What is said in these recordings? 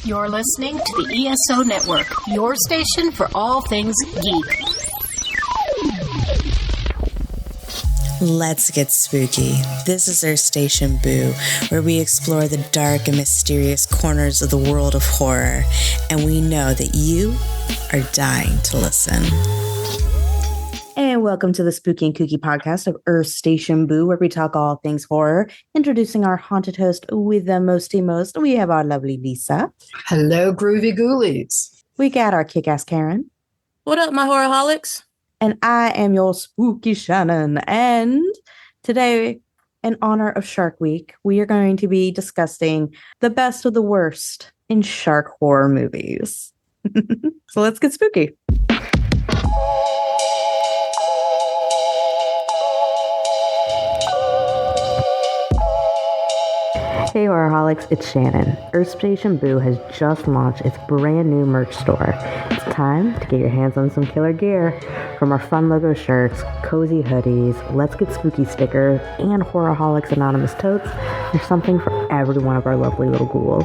You're listening to the ESO Network, your station for all things geek. Let's get spooky. This is our station, Boo, where we explore the dark and mysterious corners of the world of horror, and we know that you are dying to listen. And welcome to the Spooky and Kooky podcast of Earth Station Boo, where we talk all things horror. Introducing our haunted host with the mosty most, we have our lovely Lisa. Hello, groovy ghoulies. We got our kick-ass Karen. What up, my horrorholics? And I am your spooky Shannon. And today, in honor of Shark Week, we are going to be discussing the best of the worst in shark horror movies. So let's get spooky. Hey Horrorholics, it's Shannon. Earth Station Boo has just launched its brand new merch store. It's time to get your hands on some killer gear. From our fun logo shirts, cozy hoodies, Let's Get Spooky stickers, and Horrorholics Anonymous totes, there's something for every one of our lovely little ghouls.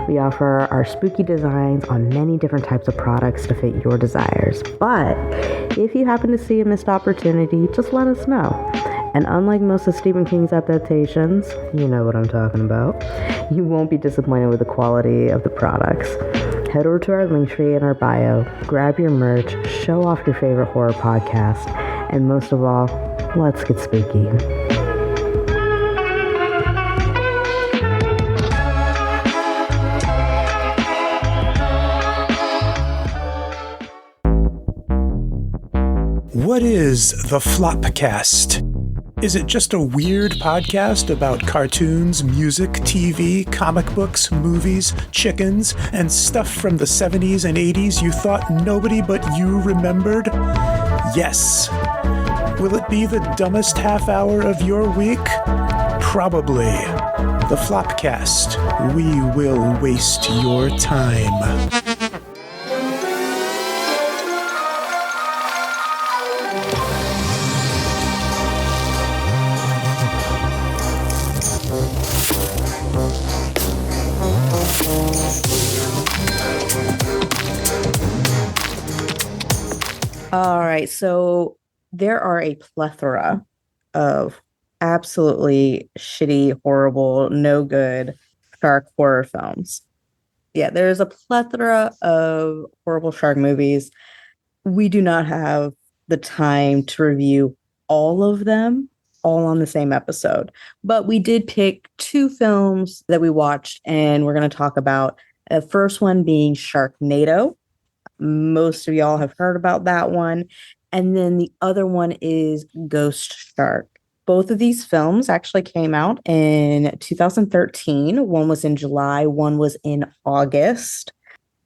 We offer our spooky designs on many different types of products to fit your desires. But if you happen to see a missed opportunity, just let us know. And unlike most of Stephen King's adaptations, you know what I'm talking about, you won't be disappointed with the quality of the products. Head over to our link tree in our bio, grab your merch, show off your favorite horror podcast, and most of all, let's get spooky. What is the Flopcast? Is it just a weird podcast about cartoons, music, TV, comic books, movies, chickens, and stuff from the 70s and 80s you thought nobody but you remembered? Yes. Will it be the dumbest half hour of your week? Probably. The Flopcast. We will waste your time. All right, so there are a plethora of absolutely shitty, horrible, no good shark horror films. Yeah, there's a plethora of horrible shark movies. We do not have the time to review all of them all on the same episode, but we did pick two films that we watched and we're going to talk about. The first one being Sharknado. Most of y'all have heard about that one. And then the other one is Ghost Shark. Both of these films actually came out in 2013. One was in July, one was in August.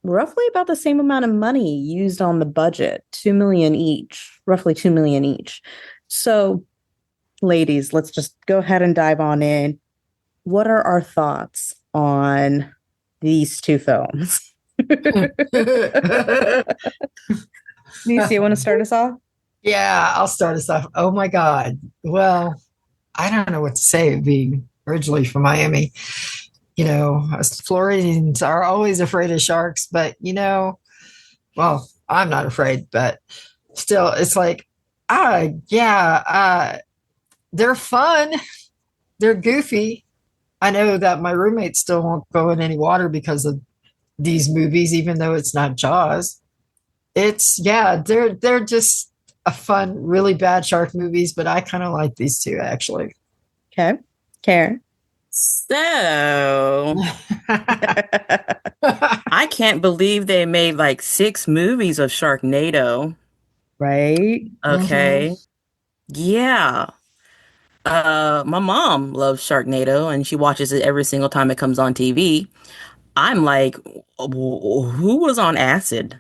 Roughly about the same amount of money used on the budget, $2 million each, roughly $2 million each. So, ladies, let's just go ahead and dive on in. What are our thoughts on these two films? Lucy, you want to start us off? Yeah, I'll start us off. Oh my God. Well, I don't know what to say, being originally from Miami. You know, us Floridians are always afraid of sharks, but well, I'm not afraid, but still, it's like, they're fun. They're goofy. I know that my roommate still won't go in any water because of these movies, even though it's not Jaws. They're just a fun, really bad shark movies, but I kind of like these two actually. Okay. Karen. So, I can't believe they made like 6 movies of Sharknado. Right? Okay. Yeah. My mom loves Sharknado and she watches it every single time it comes on TV. I'm like, who was on acid?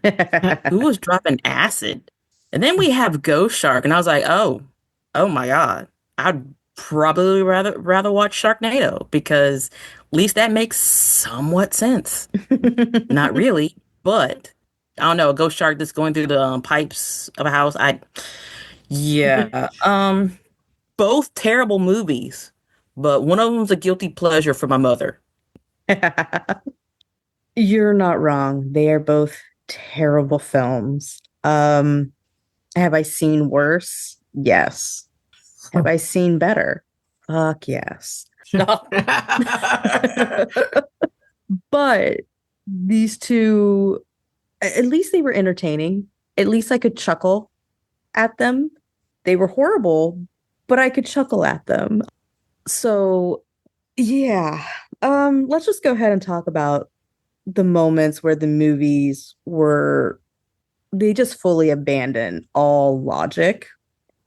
Who was dropping acid? And then we have Ghost Shark, and I was like, oh my God, I'd probably rather watch Sharknado because at least that makes somewhat sense. Not really, but I don't know, a ghost shark that's going through the pipes of a house. Both terrible movies, but one of them's a guilty pleasure for my mother. You're not wrong. They are both terrible films. Have I seen worse? Yes. Have I seen better? Fuck yes. No. But these two, at least they were entertaining. At least I could chuckle at them. They were horrible, but I could chuckle at them. So, yeah. Let's just go ahead and talk about the moments where the movies were they just fully abandoned all logic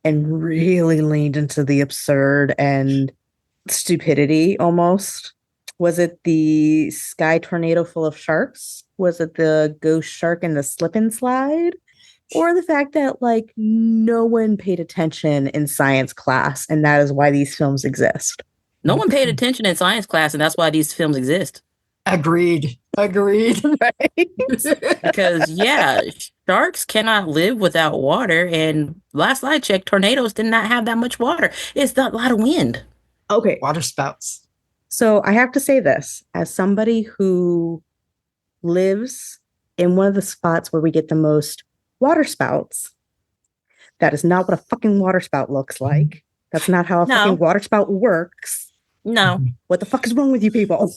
and really leaned into the absurd and stupidity almost. Was it the sky tornado full of sharks? Was it the ghost shark in the slip and slide? Or the fact that like no one paid attention in science class and that is why these films exist? No one paid attention in science class, and that's why these films exist. Agreed. Right? Because, yeah, sharks cannot live without water. And last I checked, tornadoes did not have that much water. It's not a lot of wind. Okay. Water spouts. So I have to say this as somebody who lives in one of the spots where we get the most water spouts. That is not what a fucking water spout looks like. That's not how a fucking water spout works. No. What the fuck is wrong with you people?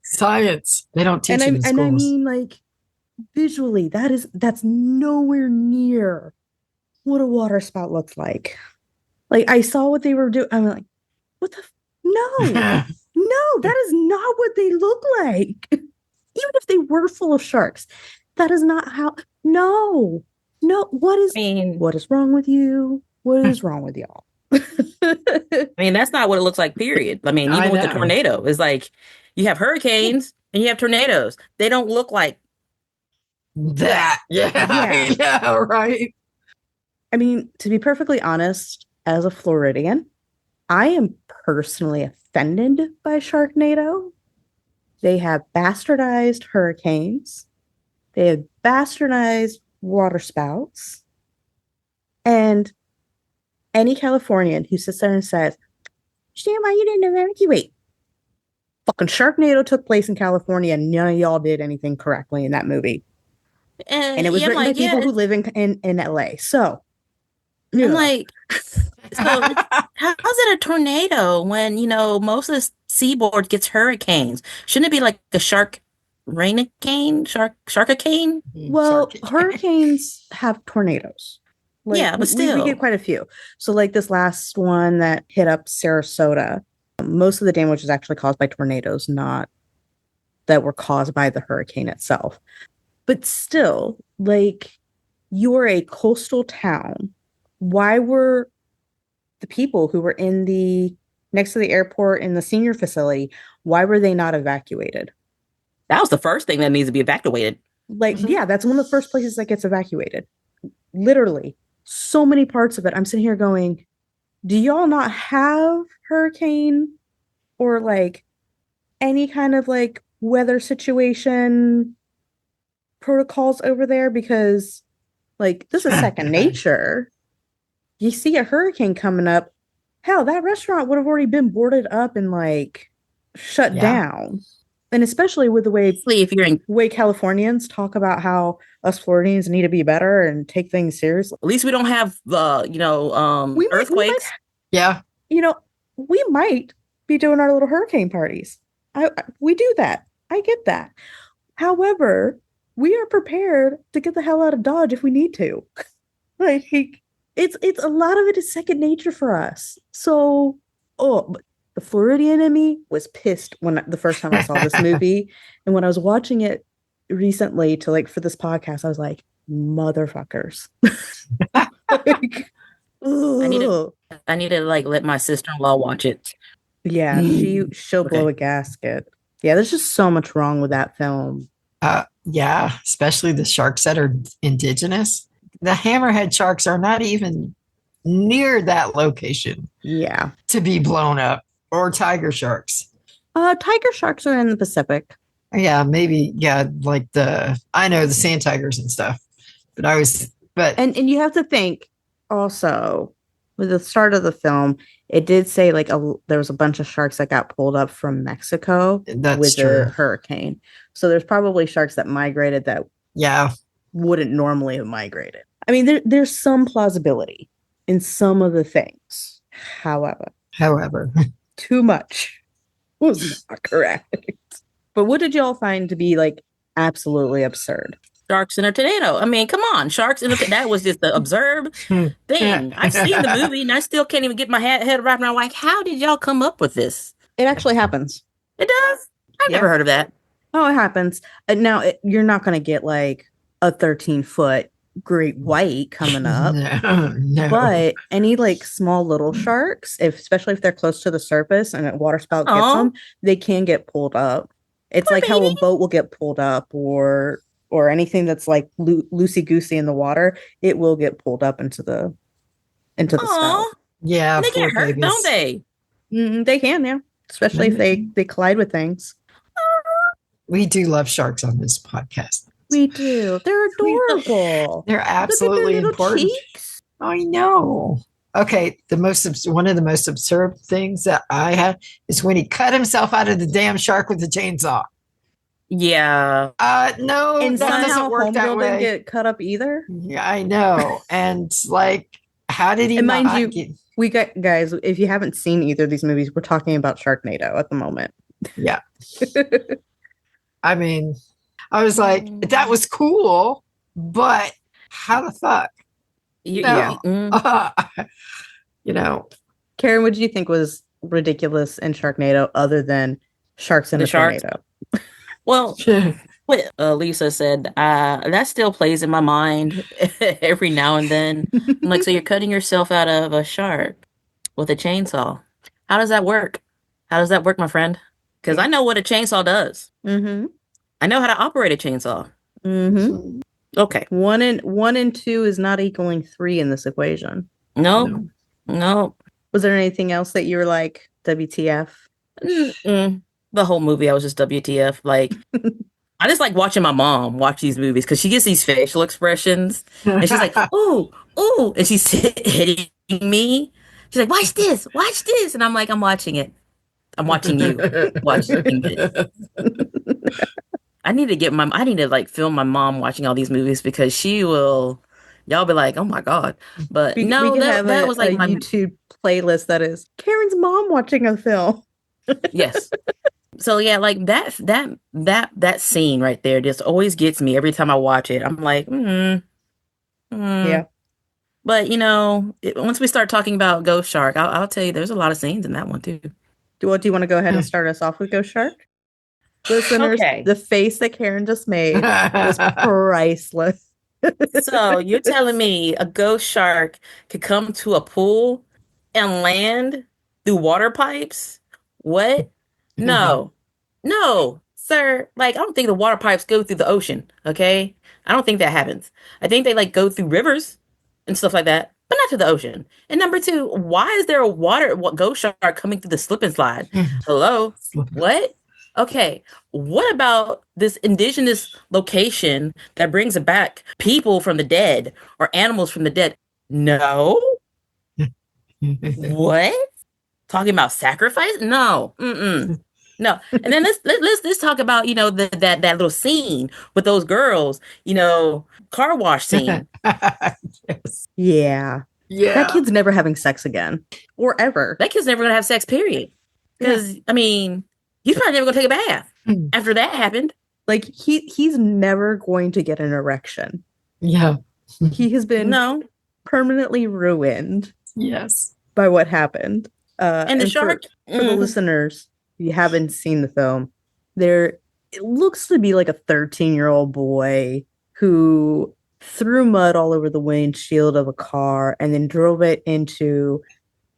Science. They don't teach it in schools. And I mean, like, visually, that's nowhere near what a water spout looks like. Like, I saw what they were doing. I'm like, what the? No, no, that is not what they look like. Even if they were full of sharks, that is not how. No. What is wrong with you? What is wrong with y'all? I mean, that's not what it looks like, period. I mean, even with the tornado, it's like you have hurricanes and you have tornadoes. They don't look like that. Yeah, right. I mean, to be perfectly honest, as a Floridian, I am personally offended by Sharknado. They have bastardized hurricanes. They have bastardized water spouts. And any Californian who sits there and says, "Understand why you didn't evacuate?" Fucking Sharknado took place in California and none of y'all did anything correctly in that movie. And it was written by people who live in LA. So, I'm like, so how's it a tornado when, most of the seaboard gets hurricanes? Shouldn't it be like a sharkicane? Well, hurricanes have tornadoes. Like, yeah, but still. We get quite a few. So like this last one that hit up Sarasota, most of the damage was actually caused by tornadoes, not that were caused by the hurricane itself. But still, like, you're a coastal town. Why were the people who were next to the airport in the senior facility, why were they not evacuated? That was the first thing that needs to be evacuated. Like, yeah, that's one of the first places that gets evacuated. Literally. So many parts of it. I'm sitting here going, do y'all not have hurricane or like any kind of like weather situation protocols over there? Because like this is second nature. You see a hurricane coming up, hell, that restaurant would have already been boarded up and like shut down. And especially with the way Californians talk about how us Floridians need to be better and take things seriously. At least we don't have, earthquakes. We might be doing our little hurricane parties. We do that. I get that. However, we are prepared to get the hell out of Dodge if we need to. Like, it's a lot of it is second nature for us. So, the Floridian in me was pissed when the first time I saw this movie. And when I was watching it recently for this podcast, I was like, motherfuckers. Like, I need to like let my sister-in-law watch it. Yeah, she'll blow a gasket. Yeah, there's just so much wrong with that film. Yeah, especially the sharks that are indigenous. The hammerhead sharks are not even near that location. Yeah. To be blown up. Or tiger sharks. Tiger sharks are in the Pacific. Yeah, maybe. Yeah, like I know the sand tigers and stuff. And you have to think also with the start of the film, it did say like there was a bunch of sharks that got pulled up from Mexico with the hurricane. So there's probably sharks that migrated that wouldn't normally have migrated. I mean, there's some plausibility in some of the things. However, too much was not correct. But what did y'all find to be like absolutely absurd? Sharks in a tornado. I mean, come on, sharks in a that was just the absurd thing. I've seen the movie and I still can't even get my head wrapped around. Like, how did y'all come up with this? It actually happens. It does. I've never heard of that. Oh, it happens. Now you're not going to get like a 13-foot great white coming up. No. But any like small little sharks, especially if they're close to the surface and a water spout gets them, they can get pulled up. It's like how a boat will get pulled up or anything that's like loosey-goosey in the water, it will get pulled up into the spout. Yeah, and they get hurt, don't they? They can, yeah. Especially if they collide with things. We do love sharks on this podcast. We do. They're adorable. They're absolutely important. Cheeks. I know. Okay, one of the most absurd things that I had is when he cut himself out of the damn shark with the chainsaw. Yeah. No, and that doesn't work that way. Didn't get cut up either. Yeah, I know. And like, how did he? And mind you, we got guys. If you haven't seen either of these movies, we're talking about Sharknado at the moment. Yeah. I mean, I was like, that was cool, but how the fuck? Yeah. You know, Karen, what did you think was ridiculous in Sharknado other than sharks in a tornado? Well, what Lisa said, that still plays in my mind every now and then. I'm like, so you're cutting yourself out of a shark with a chainsaw. How does that work? How does that work, my friend? Because I know what a chainsaw does. Mm-hmm. I know how to operate a chainsaw. Mm-hmm. Okay. 1 and 2 is not equaling 3 in this equation. No. Was there anything else that you were like, WTF? The whole movie, I was just WTF. Like, I just like watching my mom watch these movies because she gets these facial expressions and she's like, ooh, and she's hitting me. She's like, watch this. And I'm like, I'm watching it. I'm watching you watching this. I need to like film my mom watching all these movies because y'all be like, oh my God. But we can have that was like my YouTube playlist that is Karen's mom watching a film. Yes. So yeah, like that scene right there just always gets me every time I watch it. I'm like, yeah. But once we start talking about Ghost Shark, I'll tell you, there's a lot of scenes in that one too. Do you want to go ahead and start us off with Ghost Shark? Listeners, the face that Karen just made was priceless. So you're telling me a ghost shark could come to a pool and land through water pipes? What? No, sir. Like, I don't think the water pipes go through the ocean. Okay, I don't think that happens. I think they like go through rivers and stuff like that, but not to the ocean. And number 2, why is there a ghost shark coming through the slip and slide? Hello, what? Okay, what about this indigenous location that brings back people from the dead or animals from the dead? No. What? Talking about sacrifice? No. No. And then let's talk about that little scene with those girls. Car wash scene. Yes. Yeah. That kid's never having sex again, or ever. That kid's never gonna have sex. Period. Because I mean, he's probably never gonna take a bath after that happened. Like he's never going to get an erection. Yeah. He has been permanently ruined. Yes. By what happened. And the shark for the listeners, if you haven't seen the film, it looks to be like a 13-year-old boy who threw mud all over the windshield of a car and then drove it into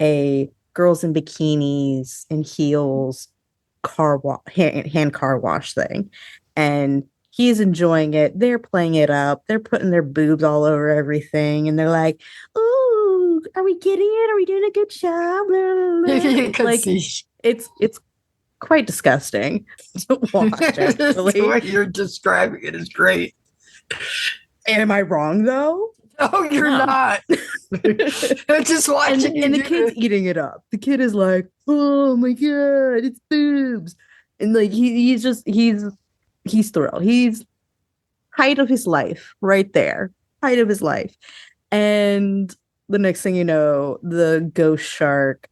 a girls in bikinis and heels hand car wash thing. And he's enjoying it. They're playing it up. They're putting their boobs all over everything. And they're like, ooh, are we getting it? Are we doing a good job? Like, it's quite disgusting to watch, actually. The way you're describing it is great. Am I wrong, though? No, you're not. I'm just watching. And the kid's eating it up. The kid is like, oh my God, it's boobs. And like he's he's thrilled. He's height of his life right there. Height of his life. And the next thing you know, the ghost shark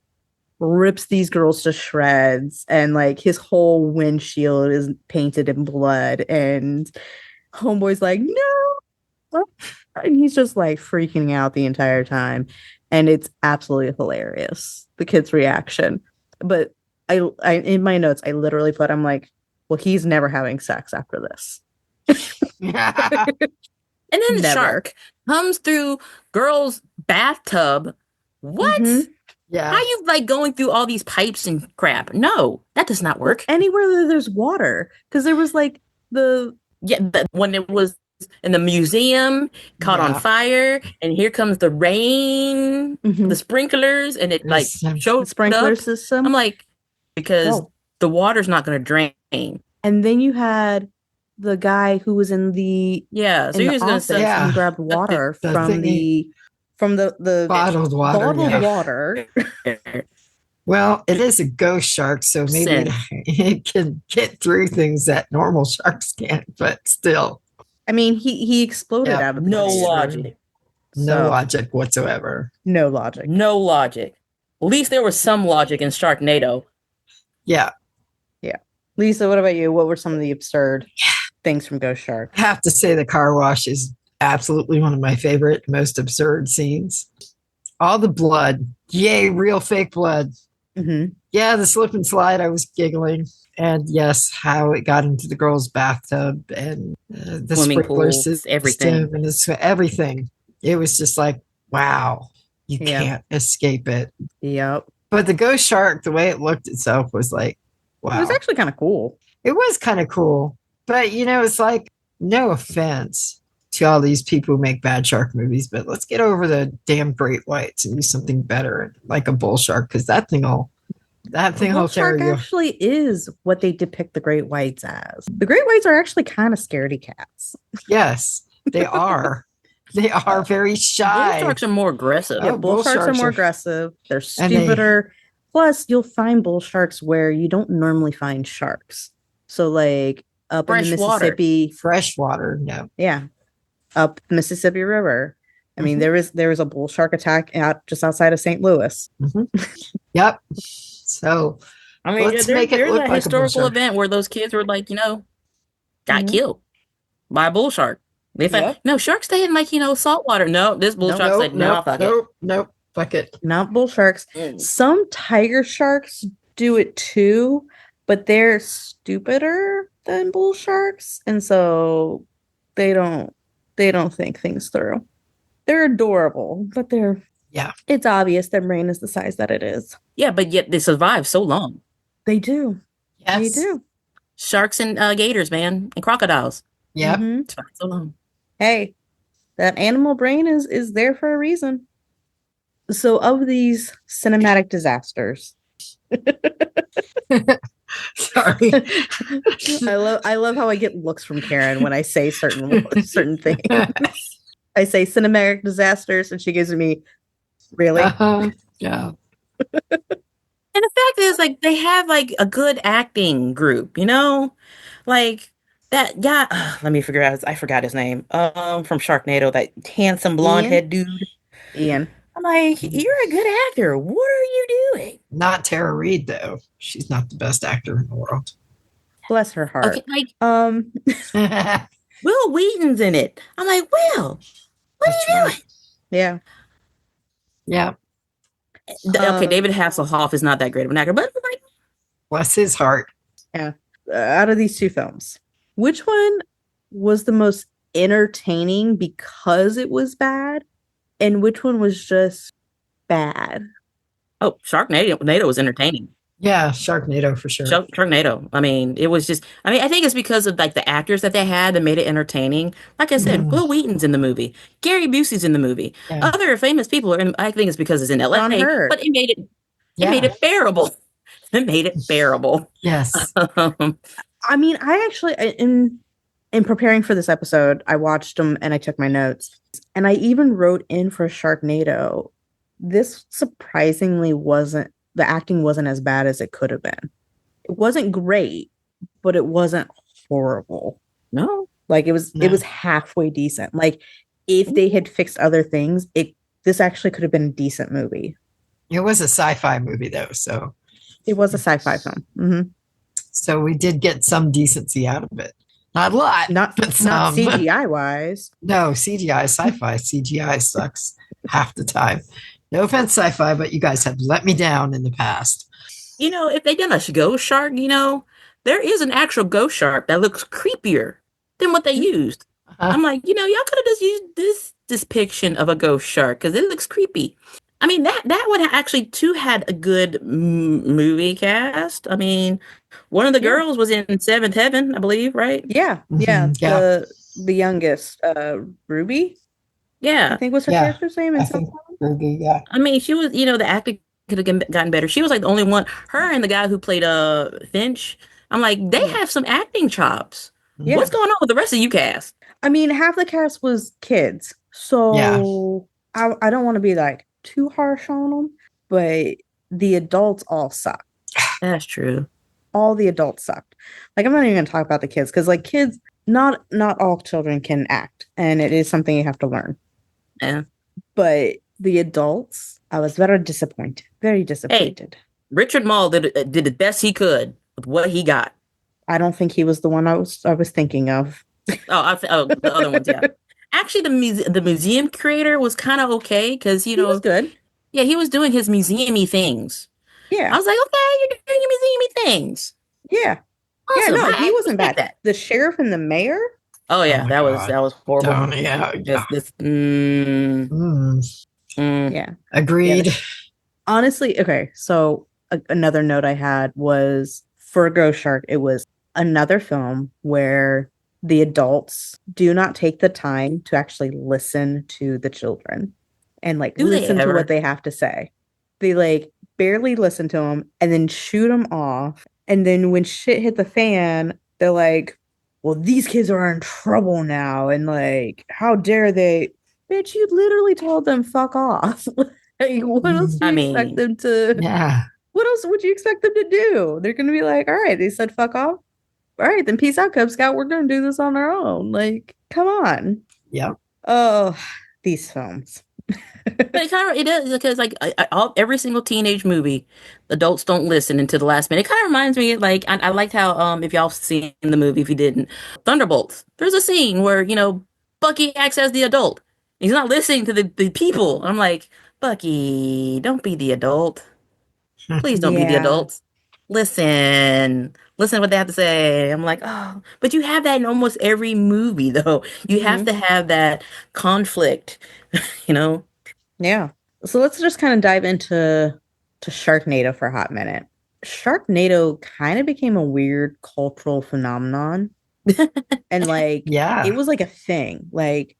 rips these girls to shreds, and like his whole windshield is painted in blood, and homeboy's like, no, and he's just like freaking out the entire time, and it's absolutely hilarious, the kid's reaction. But I in my notes I literally put, I'm like, well, he's never having sex after this. And then the Never. shark comes through girl's bathtub. What? Mhm. Yeah. How you like going through all these pipes and crap? No, that does not work. Anywhere that there's water, because there was like When it was in the museum, caught on fire, and here comes the rain, the sprinklers, and it like showed sprinkler up. system. I'm like, because the water's not going to drain. And then you had the guy who was in the So in he the was going office to and grabbed water from the bottled water. Bottled water. Well, it is a ghost shark, so maybe it can get through things that normal sharks can't, but still. I mean, he exploded out of the no tank. logic. No logic whatsoever. No logic. No logic. At least there was some logic in Sharknado. Yeah. Yeah. Lisa, what about you? What were some of the absurd things from Ghost Shark? I have to say the car wash is absolutely one of my favorite, most absurd scenes. All the blood. Yay, real fake blood. Mm-hmm. Yeah, the slip and slide, I was giggling. And yes, how it got into the girl's bathtub and the Swimming sprinkler pools, system everything. and everything. It was just like, wow, you can't escape it. Yep. But the ghost shark, the way it looked itself was like, wow. It was actually kind of cool. It was kind of cool. But, it's like, no offense to all these people who make bad shark movies, but let's get over the damn great whites and do something better, like a bull shark, because that thing will Bull shark carry you. actually is what they depict the great whites as. The great whites are actually kind of scaredy cats. Yes, they are. They are very shy. Bull sharks are more aggressive. Yeah, bull sharks are more aggressive. They're And stupider. Plus, you'll find bull sharks where you don't normally find sharks. So, like up in the Mississippi, freshwater. No, yeah, up the Mississippi River. I mean, there was a bull shark attack just outside of St. Louis. Yep. So, I mean, let's make it there's look a like historical a bull shark. event where those kids were like, got killed by a bull shark. They found, no, sharks stay in salt water. No, this bull shark said, no, fuck it. Nope, fuck it. Not bull sharks. Some tiger sharks do it too, but they're stupider than bull sharks, and so they don't think things through. They're adorable, but it's obvious their brain is the size that it is. Yeah, but yet they survive so long. They do. Yes. They do. Sharks and gators, man, and crocodiles. Yep. It's fine so long. Hey, that animal brain is there for a reason. So, of these cinematic disasters, Sorry. I love how I get looks from Karen when I say certain things. I say cinematic disasters, and she gives me, really? Yeah. And the fact is, like, they have like a good acting group, like that guy. Let me figure out. I forgot his name. From Sharknado, that handsome blonde head dude. Ian. I'm like, you're a good actor. What are you doing? Not Tara Reid, though. She's not the best actor in the world. Bless her heart. Okay, like, Will Wheaton's in it. I'm like, Will, what are you doing? Yeah. Yeah. Okay, David Hasselhoff is not that great of an actor, but like, bless his heart. Yeah. Out of these two films, which one was the most entertaining because it was bad, and which one was just bad? Oh, Sharknado was entertaining. Yeah, Sharknado for sure. Sharknado. I mean, it was just. I mean, I think it's because of like the actors that they had that made it entertaining. Like I said, Will Wheaton's in the movie. Gary Busey's in the movie. Yeah. Other famous people are in. I think it's because it's in LA, Ron Hurd. but it made it bearable. It made it bearable. Yes. I mean, I actually in preparing for this episode, I watched them and I took my notes, and I even wrote in for Sharknado. This surprisingly the acting wasn't as bad as it could have been. It wasn't great, but it wasn't horrible. No. Like it was No. halfway decent. Like if they had fixed other things, this actually could have been a decent movie. It was a sci-fi movie though, so It was a sci-fi film. so we did get some decency out of it. Not a lot, Not but some. CGI wise. No, CGI, sci-fi. CGI sucks half the time. No offense, sci-fi, but you guys have let me down in the past. You know, if they done a ghost shark, you know, there is an actual ghost shark that looks creepier than what they used. I'm like, you know, y'all could have just used this depiction of a ghost shark because it looks creepy. I mean, that would have actually too had a good movie cast. I mean, one of the girls was in Seventh Heaven, I believe, right? Yeah. Mhm, yeah. The youngest, Ruby, I Yeah. think was her Yeah. character's name. I think Ruby, yeah. I mean, she was, you know, the acting could have gotten better. She was like the only one, her and the guy who played Finch. I'm like, they have some acting chops. Yeah. What's going on with the rest of you cast? I mean, half the cast was kids, so I don't want to be like too harsh on them, but the adults all suck. That's true. All the adults sucked. Like I'm not even gonna talk about the kids because like kids, not all children can act, and it is something you have to learn. Yeah. But the adults, I was very disappointed. Very disappointed. Richard Mall did the best he could with what he got. I don't think he was the one I was thinking of. The other ones, yeah. Actually, the museum creator was kind of okay because you know He was good. Yeah, he was doing his museum-y things. Yeah, I was like, okay, you're doing your museum-y things. yeah, Awesome. yeah. No, he I wasn't respect bad. that. The sheriff and the mayor. Oh yeah, Oh my that God. was horrible. Yeah. Yeah, Agreed. Yeah. Honestly, okay. So another note I had was for Ghost Shark. It was another film where the adults do not take the time to actually listen to the children and like Do they listen to ever? what they have to say. They like barely listen to them and then shoot them off. And then when shit hit the fan, they're like, well, these kids are in trouble now. And like, how dare they? Bitch, you literally told them fuck off. Like, what else do I you mean, expect them to? Yeah. What else would you expect them to do? They're gonna be like, all right, they said fuck off. All right, then peace out, Cub Scout. We're gonna do this on our own. Like, come on. Yep. Oh, these films. But it is because like every single teenage movie, adults don't listen until the last minute. It kind of reminds me like I liked how if y'all seen the movie, if you didn't, Thunderbolts. There's a scene where you know Bucky acts as the adult. He's not listening to the people. I'm like, Bucky, don't be the adult. Please don't be the Yeah. adults. Listen what they have to say. I'm like, oh, but you have that in almost every movie though. You have to have that conflict, you know. Yeah. So let's just kind of dive into Sharknado for a hot minute. Sharknado kind of became a weird cultural phenomenon. And like Yeah. it was like a thing. Like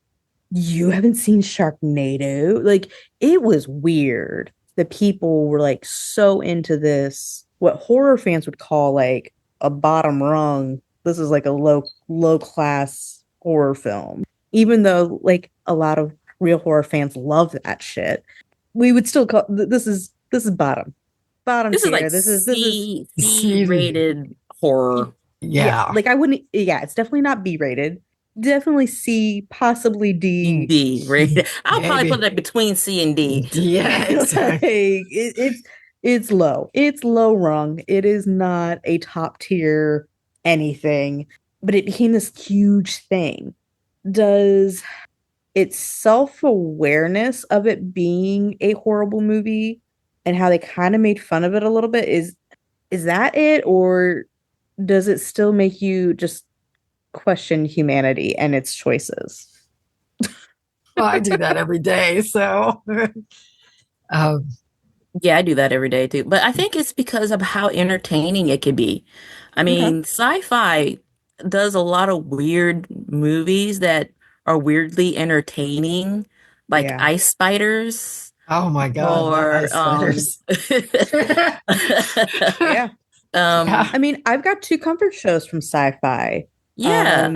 you haven't seen Sharknado? Like it was weird. The people were like so into this, what horror fans would call like a bottom rung. This is like a low class horror film. Even though like a lot of real horror fans love that shit, we would still call this is bottom This tier. is like This is C rated horror. Yeah. like I wouldn't. Yeah, it's definitely not B rated. Definitely C, possibly D. D rated. I'll probably Maybe. put it between C and D. Yeah. Exactly. Like, it's low. It's low rung. It is not a top tier anything, but it became this huge thing. Does its self-awareness of it being a horrible movie and how they kind of made fun of it a little bit, is that it, or does it still make you just question humanity and its choices? Well, I do that every day. So, Yeah, I do that every day too. But I think it's because of how entertaining it can be. I mean, sci-fi does a lot of weird movies that are weirdly entertaining, like Yeah. Ice Spiders. oh my God. Or, Ice spiders. Yeah. Yeah. I mean, I've got two comfort shows from sci-fi. Yeah.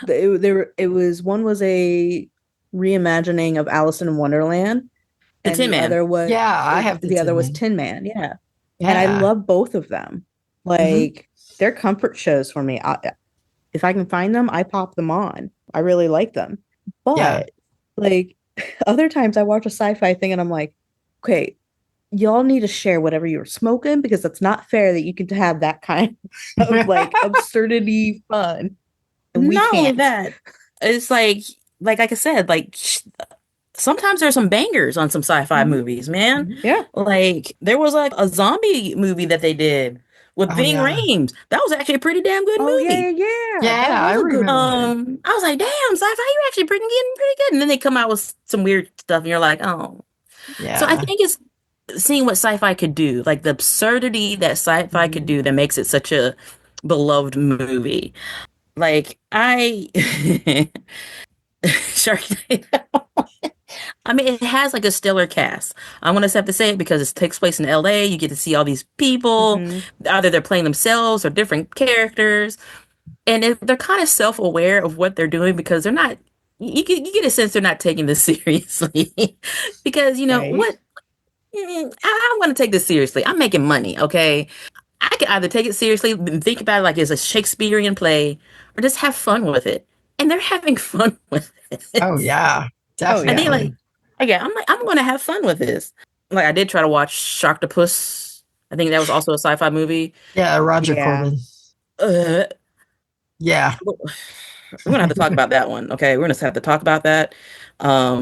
It was one was a reimagining of Alice in Wonderland, The and Tin the Man. other was Yeah, I have the the other Tin was Man. Tin Man. Yeah, Yeah. and I love both of them. Like they're comfort shows for me. if I can find them, I pop them on. I really like them. Yeah. But like other times I watch a sci-fi thing and I'm like, okay, y'all need to share whatever you're smoking because it's not fair that you can have that kind of like absurdity fun. And we Not only can't. that, it's like I said, sometimes there's some bangers on some sci-fi Mhm. movies, man. Yeah. Like there was like a zombie movie that they did with Oh, Ving yeah. Rhames. That was actually a pretty damn good Oh movie. yeah. That Yeah, I was a good remember. one. I was like, damn, sci-fi, you actually getting pretty good. And then they come out with some weird stuff, and you're like, oh. So I Yeah. think it's seeing what sci-fi could do, like the absurdity that sci-fi could do that makes it such a beloved movie. Like I Sharknado. I mean, it has like a stellar cast. I want to have to say it because it takes place in LA. You get to see all these people. Mhm. Either they're playing themselves or different characters. And they're kind of self-aware of what they're doing because they're not, you get a sense they're not taking this seriously. Because, Right. what, I'm going to take this seriously. I'm making money, okay? I could either take it seriously and think about it like it's a Shakespearean play or just have fun with it. And they're having fun with it. Oh, yeah. Oh, yeah. I think Definitely. I'm like, I'm going to have fun with this. Like I did try to watch Sharktopus. I think that was also a sci-fi movie. Yeah, Roger Yeah. Corbin. Uh, Yeah. we're gonna have to talk about that one. Okay, we're gonna have to talk about that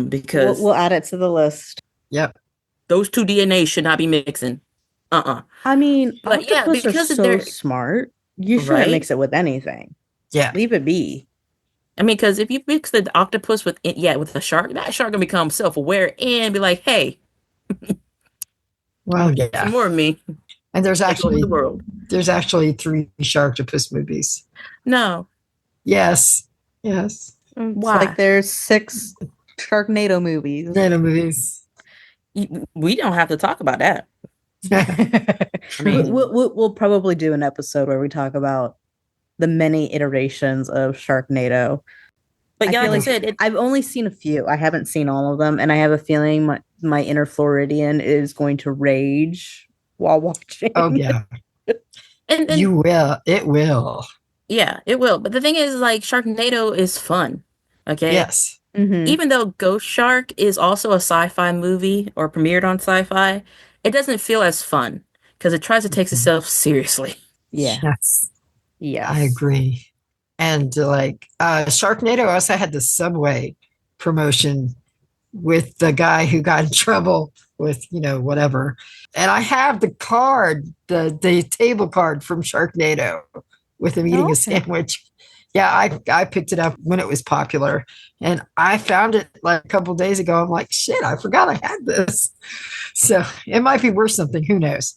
because We'll add it to the list. Yep. those two DNA should not be mixing. I mean, But yeah, octopus are because so they're smart. You shouldn't right. mix it with anything. Yeah. Leave it be. I mean, because if you mix the octopus with with a shark, that shark gonna become self-aware and be like, "Hey, Well, some yeah. more of me." And there's Take over actually the world. 3 Sharktopus movies. No, Yes. Yes. It's why? like there's 6 Sharknado movies. Nano movies. We don't have to talk about that. I mean, We'll probably do an episode where we talk about the many iterations of Sharknado. but yeah, I feel like I said, I've only seen a few. I haven't seen all of them, and I have a feeling my inner Floridian is going to rage while watching. Oh, yeah. and You will. It will. yeah, it will. But the thing is, like, Sharknado is fun. Okay. Yes. Mhm. Even though Ghost Shark is also a sci-fi movie or premiered on sci-fi, it doesn't feel as fun because it tries to take itself seriously. Yeah. Yes. Yes. I agree. And like Sharknado also had the Subway promotion with the guy who got in trouble with, whatever. And I have the card, the table card from Sharknado with him eating a sandwich. Yeah, I picked it up when it was popular. And I found it like a couple days ago. I'm like, shit, I forgot I had this. So it might be worth something. Who knows?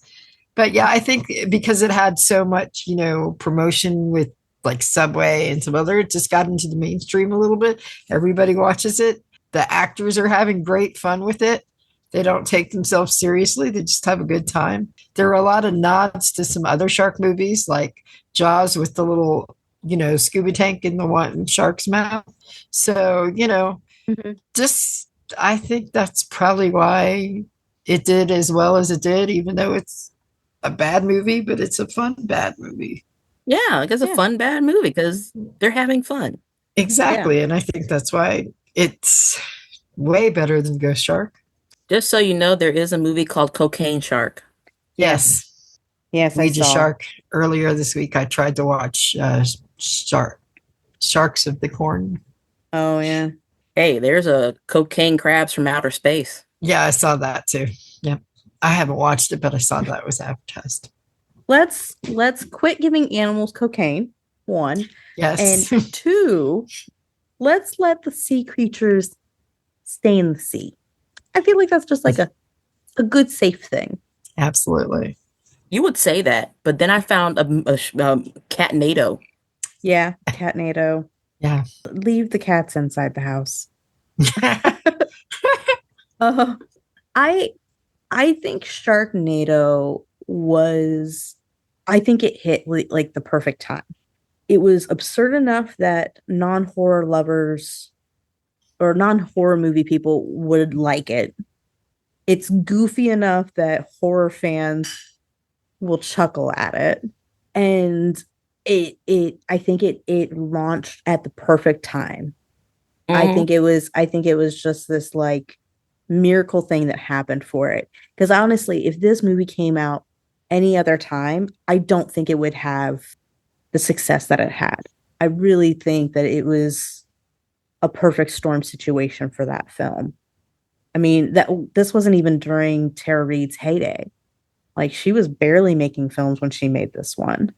But yeah, I think because it had so much, promotion with like Subway and some other, it just got into the mainstream a little bit. Everybody watches it. The actors are having great fun with it. They don't take themselves seriously. They just have a good time. There are a lot of nods to some other shark movies like Jaws with the little, scuba tank in the one shark's mouth. So, just I think that's probably why it did as well as it did, even though it's a bad movie, but it's a fun bad movie. Yeah, like it's a fun bad movie because they're having fun. Exactly. And I think that's why it's way better than Ghost Shark. Just so you know, there is a movie called Cocaine Shark. Yes. Yes, Ouija Shark. Earlier this week, I tried to watch Sharks of the Corn. Oh, yeah. Hey, there's a cocaine crabs from outer space. Yeah, I saw that too. Yep. I haven't watched it, but I saw that was advertised. Let's quit giving animals cocaine, 1. Yes. And 2, let's let the sea creatures stay in the sea. I feel like that's just like a good, safe thing. Absolutely. You would say that, but then I found a Catnado. Yeah, Catnado. Yeah. Leave the cats inside the house. I think Sharknado I think it hit like the perfect time. It was absurd enough that non-horror lovers or non-horror movie people would like it. It's goofy enough that horror fans will chuckle at it. And I think it launched at the perfect time. Mhm. I think it was just this like miracle thing that happened for it. Because honestly, if this movie came out any other time, I don't think it would have the success that it had. I really think that it was a perfect storm situation for that film. I mean, that this wasn't even during Tara Reid's heyday. Like she was barely making films when she made this one.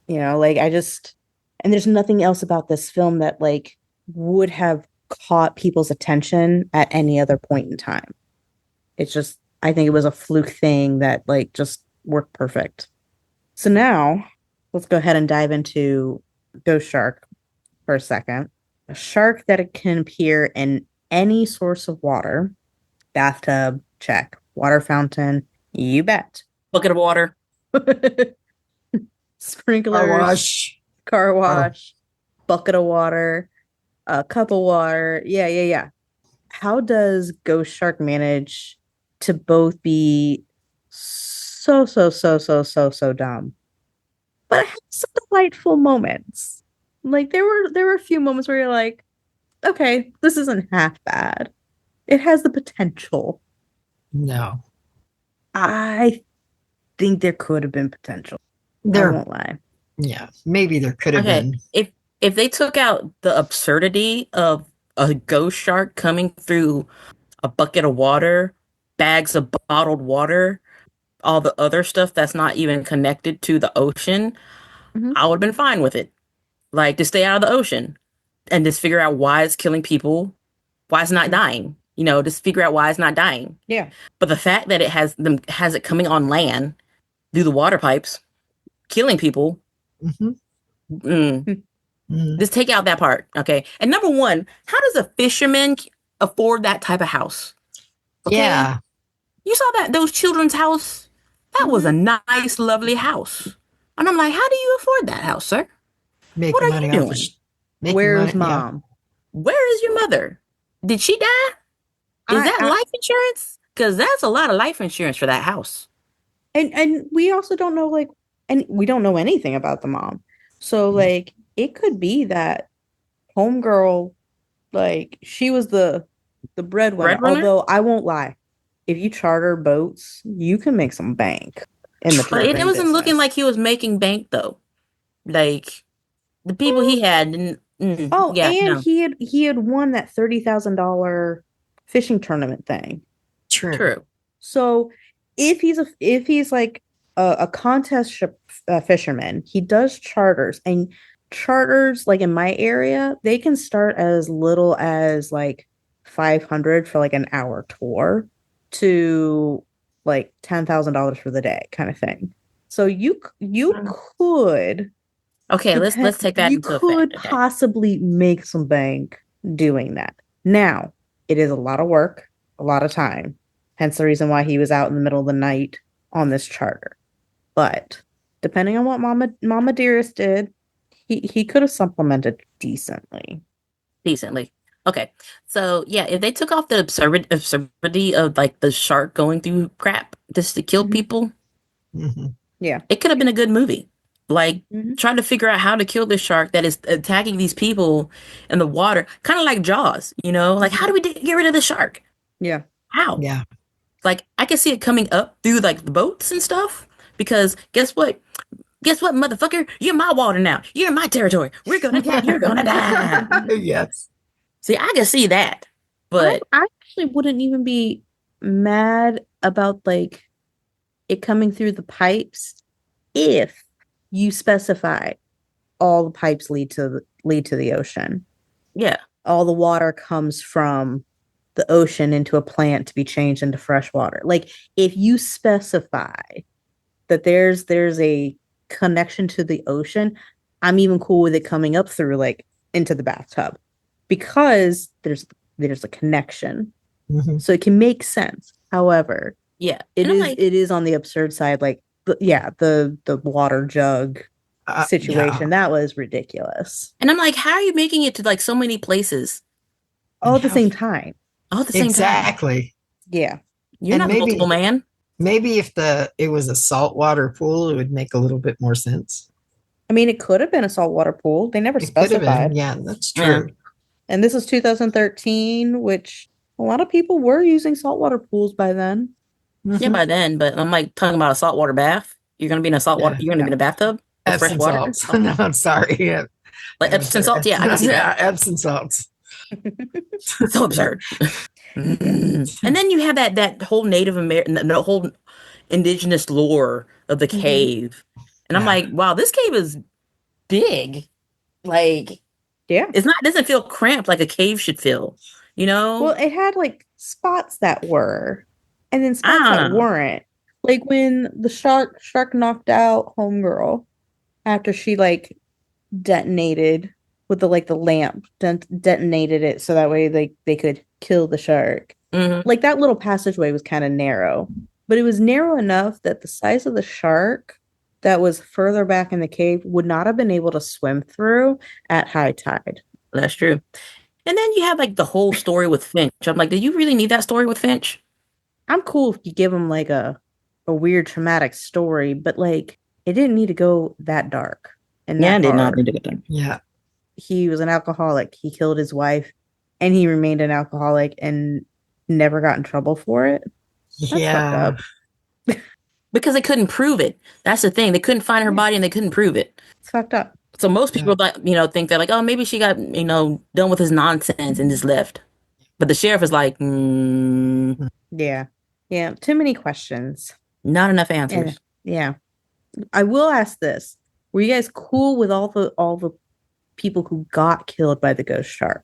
You know, like I just and there's nothing else about this film that like would have caught people's attention at any other point in time. It's just I think it was a fluke thing that like just worked perfect. So now let's go ahead and dive into Ghost Shark for a second. A shark that can appear in any source of water. Bathtub, check. Water fountain, you bet. Bucket of water. Sprinklers, Car wash. car wash, bucket of water, a cup of water. Yeah, yeah, yeah. How does Ghost Shark manage to both be so dumb, but have some delightful moments? Like there were a few moments where you're like, okay, this isn't half bad. It has the potential. No. I think there could have been potential. I There, won't lie. yeah, maybe there could have Okay, been. if they took out the absurdity of a ghost shark coming through a bucket of water, bags of bottled water, all the other stuff that's not even connected to the ocean, Mhm. I would have been fine with it. Like to stay out of the ocean and just figure out why it's killing people, why it's not dying. You know, just figure out why it's not dying. Yeah. But the fact that it has it coming on land through the water pipes, killing people, Mhm. mm, Mhm. just take out that part, okay? And number one, how does a fisherman afford that type of house? Okay, Yeah. you saw those children's house. That was a Mhm. nice, lovely house, and I'm like, how do you afford that house, sir? What Making are you money off of doing? making Where's money. Yeah. mom? Where is your mother? Did she die? Is that I life insurance? Because that's a lot of life insurance for that house. and we also don't know like and we don't know anything about the mom. So like it could be that homegirl like she was the breadwinner. Breadwinner? Although I won't lie, if you charter boats, you can make some bank in the But it chartering wasn't looking business. like he was making bank though. Like the people he had, Oh, yeah, and no, he had won that $30,000 fishing tournament thing. True. true. So if he's like a contest ship fisherman, he does charters and charters like in my area, they can start as little as like 500 for like an hour tour to like $10,000 for the day kind of thing. So you could Okay, let's take that you into effect. could Okay, possibly make some bank doing that. Now, it is a lot of work, a lot of time. Hence the reason why he was out in the middle of the night on this charter. But depending on what Mama Dearest did, he could have supplemented decently. decently. Okay, so yeah, if they took off the absurdity of like the shark going through crap just to kill Mhm. people, Mhm. Yeah. it could have been a good movie. Like Mhm. trying to figure out how to kill this shark that is attacking these people in the water, kind of like Jaws. You know, like how do we get rid of the shark? Yeah. How? Yeah. Like I can see it coming up through like the boats and stuff. Because guess what? Guess what, motherfucker? You're my water now. You're in my territory. You're gonna die. Yes. See, I can see that. I But I actually wouldn't even be mad about like it coming through the pipes if you specify all the pipes lead to the ocean. yeah, All the water comes from the ocean into a plant to be changed into fresh water. Like if you specify that there's a connection to the ocean, I'm even cool with it coming up through like into the bathtub because there's a connection. Mhm. So it can make sense. However, yeah. And I'm like, it is on the absurd side like yeah, the water jug Yeah. situation that was ridiculous. and I'm like, how are you making it to like so many places All And at the how same time. all at the same time? exactly. Yeah. You're And not multiple maybe man. maybe if it was a saltwater pool, it would make a little bit more sense. I mean, it could have been a saltwater pool. They never It could have specified. been. Yeah, that's Yeah. true. And this is 2013, which a lot of people were using saltwater pools by then. Yeah, by then, but I'm like talking about a saltwater bath. You're gonna be in a saltwater. Yeah. You're gonna be in a bathtub with fresh Epsom water. salts. No, I'm sorry. Yeah. Like Epsom salts. Yeah, I can see Yeah, that. Epsom salts. So absurd. And then you have that whole Native American, the whole indigenous lore of the cave, and I'm Yeah. like, wow, this cave is big. Like, Yeah. it's not. It doesn't feel cramped like a cave should feel. You know. Well, it had like spots that were, and then spots I that don't know. weren't. Like when the shark knocked out Homegirl after she like detonated with the lamp, detonated it so that way they could kill the shark. Mhm. Like that little passageway was kind of narrow, but it was narrow enough that the size of the shark that was further back in the cave would not have been able to swim through at high tide. That's true. And then you have like the whole story with Finch. I'm like, did you really need that story with Finch? I'm cool if you give him like a weird traumatic story, but like it didn't need to go that dark. And Yeah, I that did not hard. need to get them. Yeah. He was an alcoholic. He killed his wife, and he remained an alcoholic and never got in trouble for it. That's Yeah. fucked up. Because they couldn't prove it. That's the thing. They couldn't find her body and they couldn't prove it. It's fucked up. So most people like, think that like, oh, maybe she got, done with his nonsense and just left. But the sheriff is like, Yeah. Yeah. Too many questions. not enough answers. Yeah. I will ask this. Were you guys cool with all the people who got killed by the ghost shark?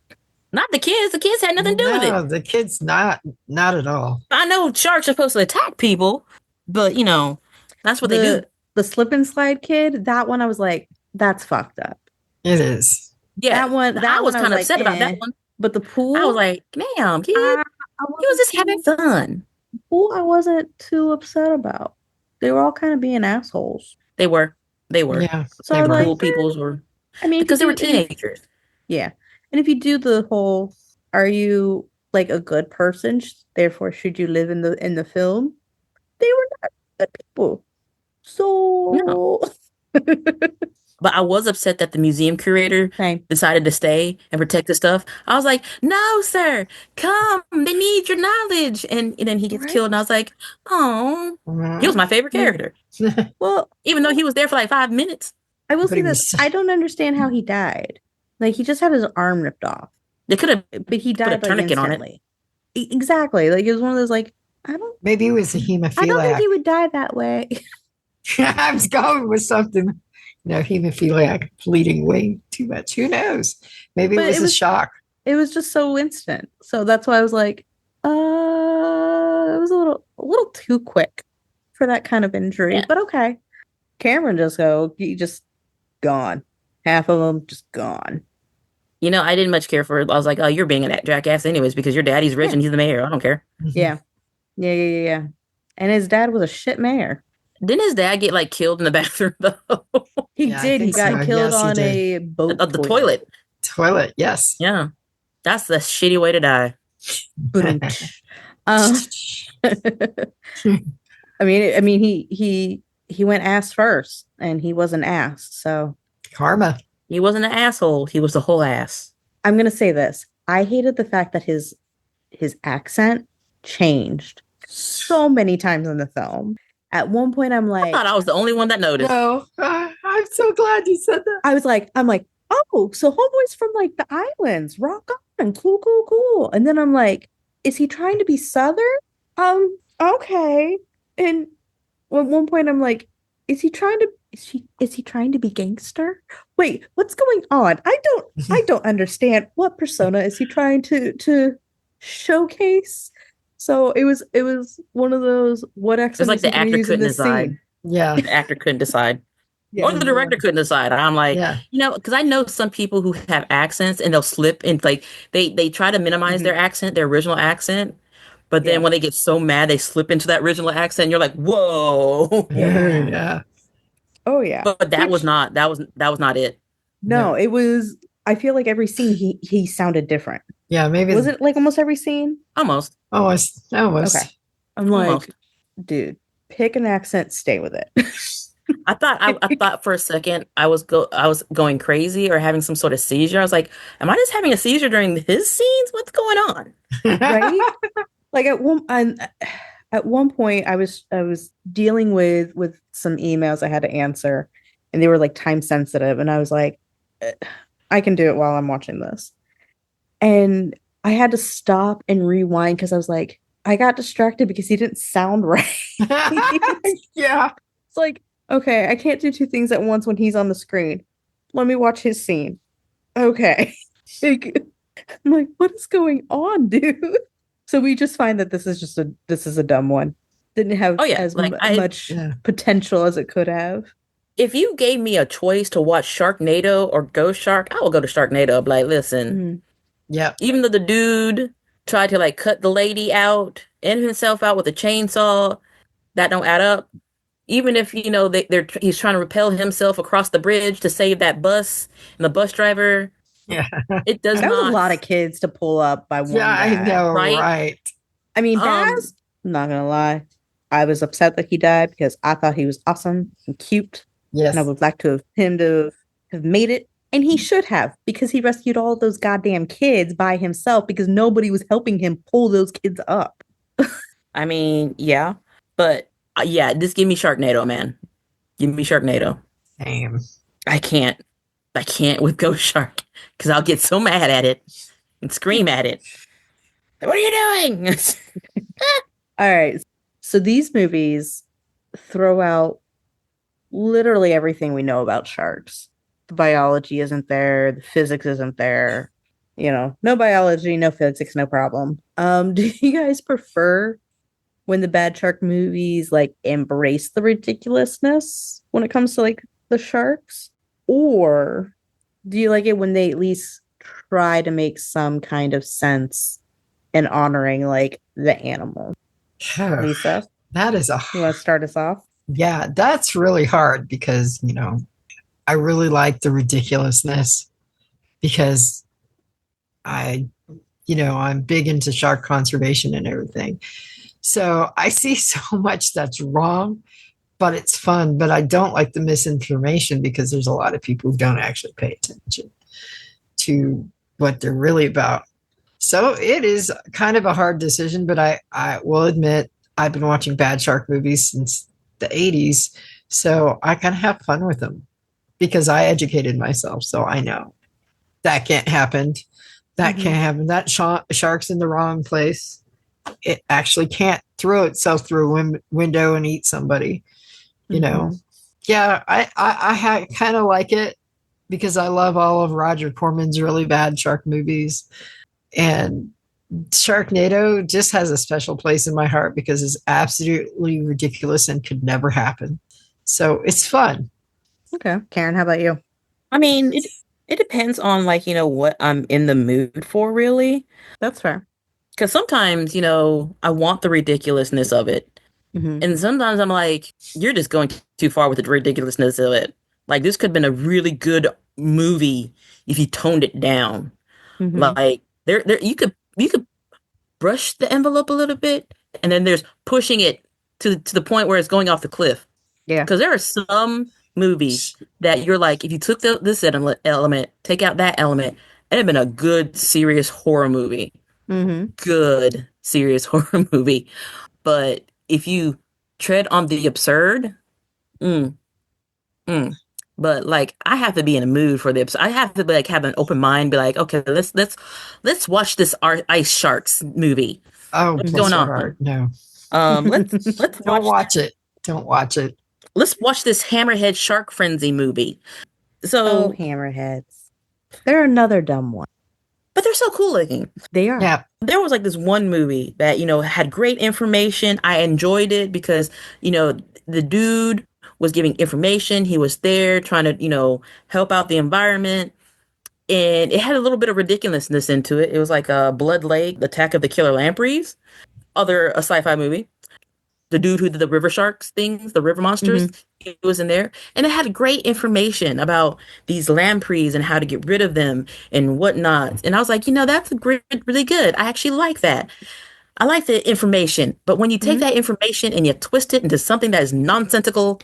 Not the kids. The kids had nothing to do with No, it. the kids not at all. I know sharks are supposed to attack people, but that's what they do. The slip and slide kid, that one I was like, that's fucked up. It is. Yeah, That one I was kind of like, upset about that eh. one. But the pool, I was like, damn, kid, I he was just having fun. pool I wasn't too upset about. They were all kind of being assholes. They were. Yeah. So they I were. like, Cool peoples were. I mean, Because they were teenagers. Yeah. And if you do the whole, are you like a good person? Therefore, should you live in the film? They were not good people. So But I was upset that the museum curator Same. decided to stay and protect the stuff. I was like, no, sir, come. They need your knowledge. And then he gets Right. killed. And I was like, oh, he was my favorite character. Well, Even though he was there for like 5 minutes. I will But say he this. was- I don't understand how he died. Like he just had his arm ripped off. They could have But he Put a died like tourniquet on it. instantly. Exactly. Like it was one of those like, Maybe it was a I don't think hemophiliac. he would die that way. I was going with something. Hemophiliac bleeding way too much. Who knows? Maybe But it was a shock. It was just so instant. So that's why I was like, it was a little too quick for that kind of injury. Yeah. But okay. Cameron he just gone. Half of them just gone. I didn't much care for it. I was like, oh, you're being a jackass anyways because your daddy's rich Yeah. and he's the mayor. I don't care. Yeah. Yeah. And his dad was a shit mayor. Didn't his dad get like killed in the bathroom though? He Yeah, I did. He think got so. killed Yes, he on did. a boat. Of the toilet. Toilet, yes. Yeah. That's the shitty way to die. Um, I mean, he went ass first, and he was an ass. So Karma. He wasn't an asshole. He was the whole ass. I'm gonna say this: I hated the fact that his accent changed so many times in the film. At one point, I'm I like, thought I was the only one that noticed. No, I'm so glad you said that. I'm like, oh, so homeboy's from like the islands, rock on, cool. And then I'm like, is he trying to be Southern? Okay. And at one point, I'm like, is he trying to be gangster? Wait, what's going on? I don't understand. What persona is he trying to showcase? So it was one of those what It's like the actor couldn't decide. Yeah. The actor couldn't decide. Yeah. Or the director couldn't decide. I'm like, Yeah. because I know some people who have accents and they'll slip and like they try to minimize their accent, their original accent. But then when they get so mad, they slip into that original accent. And you're like, whoa. Yeah. Oh yeah. But that was not it. No, it was. I feel like every scene he sounded different. Yeah, maybe Was it like almost every scene? Almost. almost. Okay. I'm like, Almost. dude, pick an accent, stay with it. I thought for a second I was going crazy or having some sort of seizure. I was like, am I just having a seizure during his scenes? What's going on? Right? Like at one point I was dealing with some emails I had to answer, and they were like time sensitive, and I was like, I can do it while I'm watching this. And I had to stop and rewind because I was like, I got distracted because he didn't sound right. Yeah. It's like, okay, I can't do two things at once when he's on the screen. Let me watch his scene. Okay. Like, I'm like, what is going on, dude? So we just find that this is a dumb one. Didn't have Oh yeah, as like much potential as it could have. if you gave me a choice to watch Sharknado or Ghost Shark, I would go to Sharknado. I'd be like, listen, Mhm. Yeah. even though the dude tried to like cut the lady out and himself out with a chainsaw, that don't add up. Even if he's trying to repel himself across the bridge to save that bus and the bus driver, Yeah. it does That was a not. lot of kids to pull up by one Yeah, I guy. know, Right? right? I mean, Um, Baz, I'm not gonna lie. I was upset that he died because I thought he was awesome and cute. Yes. And I would like to have him to have made it. And he should have, because he rescued all those goddamn kids by himself because nobody was helping him pull those kids up. I mean, yeah, but yeah, just give me Sharknado, man. Give me Sharknado. Same. I can't. I can't with Ghost Shark because I'll get so mad at it and scream at it. What are you doing? All right. So these movies throw out literally everything we know about sharks. The biology isn't there, the physics isn't there. No biology, no physics, no problem. Do you guys prefer when the bad shark movies like embrace the ridiculousness when it comes to like the sharks? Or do you like it when they at least try to make some kind of sense in honoring like the animal? Lisa, That is you want to start us off? yeah, that's really hard because, I really like the ridiculousness because I'm big into shark conservation and everything. So I see so much that's wrong, but it's fun. But I don't like the misinformation because there's a lot of people who don't actually pay attention to what they're really about. So it is kind of a hard decision, but I will admit I've been watching bad shark movies since the 80s. So I kind of have fun with them because I educated myself. So I know that can't happen. That can't happen. That shark's in the wrong place. It actually can't throw itself through a window and eat somebody. Yeah, I kind of like it because I love all of Roger Corman's really bad shark movies. And Sharknado just has a special place in my heart because it's absolutely ridiculous and could never happen. So it's fun. Okay. Karen, how about you? I mean, it depends on like, what I'm in the mood for really. That's fair. Because sometimes, I want the ridiculousness of it. Mm-hmm. And sometimes I'm like, you're just going too far with the ridiculousness of it. Like this could have been a really good movie if you toned it down. Mm-hmm. Like there you could brush the envelope a little bit, and then there's pushing it to the point where it's going off the cliff. Yeah. Because there are some movies that you're like, if you took this element, take out that element, it'd have been a good, serious horror movie. Mm-hmm. Good, serious horror movie. But if you tread on the absurd, but like I have to be in a mood for the absurd. I have to be like have an open mind, be like, okay, let's watch this Ice Sharks movie. Oh, what's going on? Hard. No. Let's don't watch it. Don't watch it. Let's watch this Hammerhead Shark Frenzy movie. So Hammerheads. They're another dumb one. But they're so cool looking. They are. Yeah. There was like this one movie that, had great information. I enjoyed it because, the dude was giving information. He was there trying to, help out the environment. And it had a little bit of ridiculousness into it. It was like Blood Lake, The Attack of the Killer Lampreys, a sci-fi movie. The dude who did the river sharks things, the river monsters, he was in there. And it had great information about these lampreys and how to get rid of them and whatnot. And I was like, that's really good. I actually like that. I like the information. But when you take that information and you twist it into something that is nonsensical,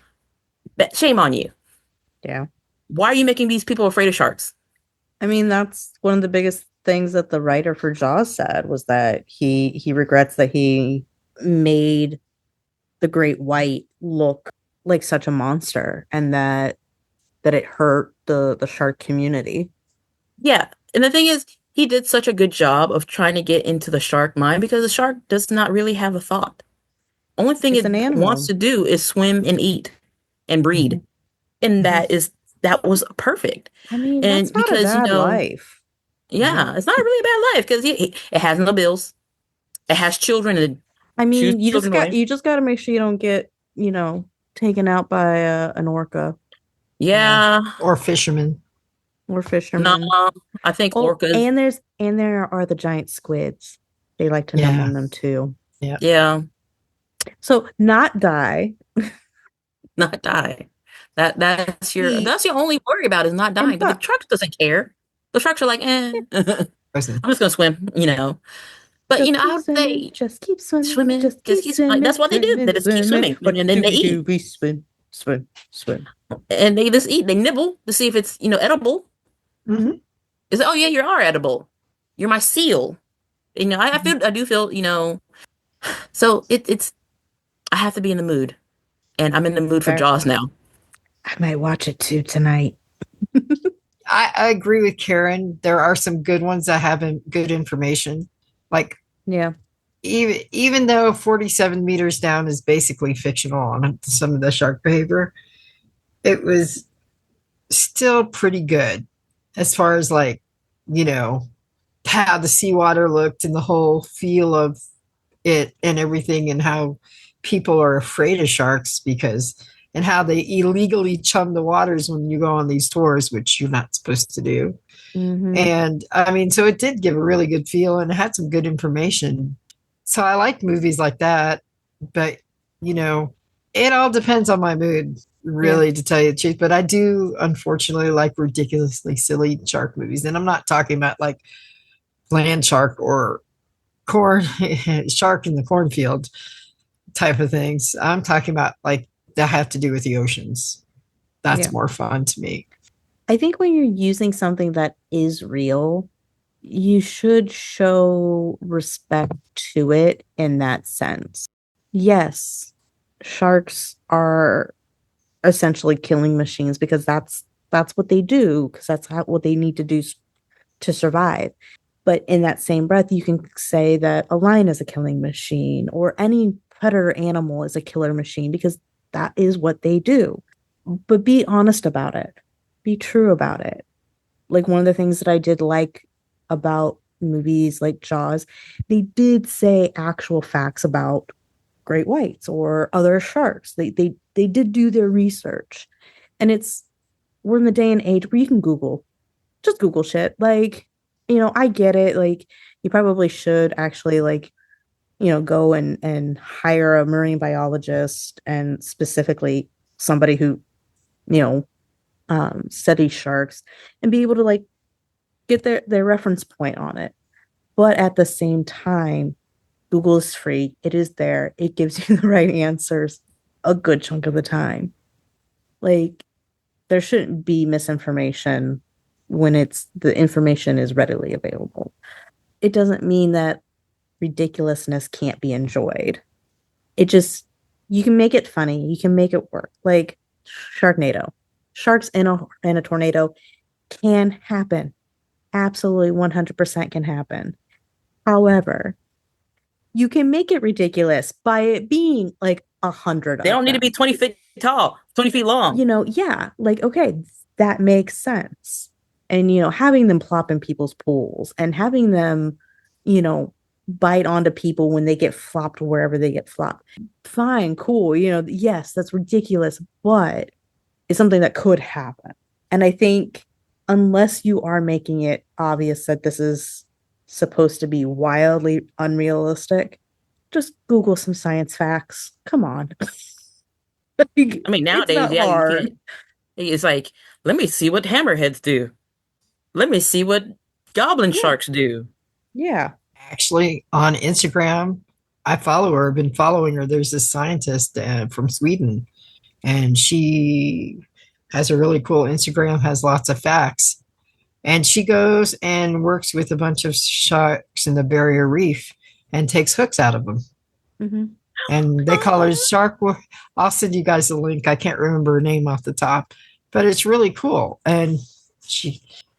Shame on you. Yeah. Why are you making these people afraid of sharks? I mean, that's one of the biggest things that the writer for Jaws said was that he regrets that he made the great white look like such a monster and that it hurt the shark community. Yeah. And the thing is, he did such a good job of trying to get into the shark mind because the shark does not really have a thought. Only thing It's an it wants animal. to do is swim and eat and breed. Mhm. And Mhm. that was perfect. I mean, And that's not a because, bad life. yeah, it's not really a bad life because it has no bills. It has children and I shooes mean, children away. you just got to make sure you don't get, taken out by an orca Yeah. Or fishermen. or No, fisherman. I think Oh, orcas. and there are the giant squids. They like to numb Yeah. on them too. Yeah. Yeah, So not die. not die. Eat That's your only worry about is not and dying. But the fuck. sharks doesn't care. The sharks are like, Yeah, I'm Poison. just gonna swim. But just I keep have to swimming. say, Just keep swimming. swimming, Just just keep keep like swimming. that's what they do. They Swimming, just keep swimming. swimming, What and then do they we do? eat, We swim, swim, swim. and they just eat. They nibble to see if it's edible. Mhm. It's like, oh yeah, you are edible. You're my seal. Mhm. I do feel So it's I have to be in the mood, and I'm in the mood for Fair. Jaws now. I might watch it too tonight. I agree with Karen. There are some good ones that have good information. Like Yeah. even though 47 meters down is basically fictional on some of the shark behavior, it was still pretty good as far as like, you know, how the seawater looked and the whole feel of it and everything, and how people are afraid of sharks because and how they illegally chum the waters when you go on these tours, which you're not supposed to do. Mm-hmm. And I mean, so it did give a really good feel and it had some good information. So I like movies like that, but you know, it all depends on my mood, really, to tell you the truth. But I do unfortunately like ridiculously silly shark movies. And I'm not talking about like land shark or corn shark in the cornfield type of things. I'm talking about like that have to do with the oceans. Yeah. That's more fun to me. I think when you're using something that is real, you should show respect to it in that sense. Yes, sharks are essentially killing machines because that's what they do because what they need to do to survive. But in that same breath, you can say that a lion is a killing machine or any predator animal is a killer machine because that is what they do. But be honest about it. Be true about it. Like one of the things that I did like about movies like Jaws, they did say actual facts about great whites or other sharks. They did do their research. And we're in the day and age where you can just Google shit. Like, I get it. Like, you probably should actually like, go and hire a marine biologist and specifically somebody who, you know, studies sharks and be able to like get their reference point on it. But at the same time, Google is free. It is there. It gives you the right answers a good chunk of the time. Like, there shouldn't be misinformation when the information is readily available. It doesn't mean that ridiculousness can't be enjoyed. It just you can make it funny. You can make it work. Like Sharknado. Sharks in a tornado can happen. Absolutely 100% can happen. However, you can make it ridiculous by it being like 100 They of don't need to them. be 20 feet tall, 20 feet long. Yeah, like, okay, that makes sense. And, having them plop in people's pools and having them, you know, bite onto people when they get flopped wherever they get flopped. Fine, cool. Yes, that's ridiculous, but it's something that could happen. And I think unless you are making it obvious that this is supposed to be wildly unrealistic, just Google some science facts. Come on. I mean, It's nowadays, not yeah, you hard. can't. It's like, let me see what hammerheads do. Let me see what goblin Yeah. sharks do. Yeah. Actually, on Instagram, I follow her. I've been following her. There's this scientist from Sweden, and she has a really cool Instagram, has lots of facts. And she goes and works with a bunch of sharks in the barrier reef and takes hooks out of them. Mm-hmm. And they call her Shark. I'll send you guys a link. I can't remember her name off the top, but it's really cool. And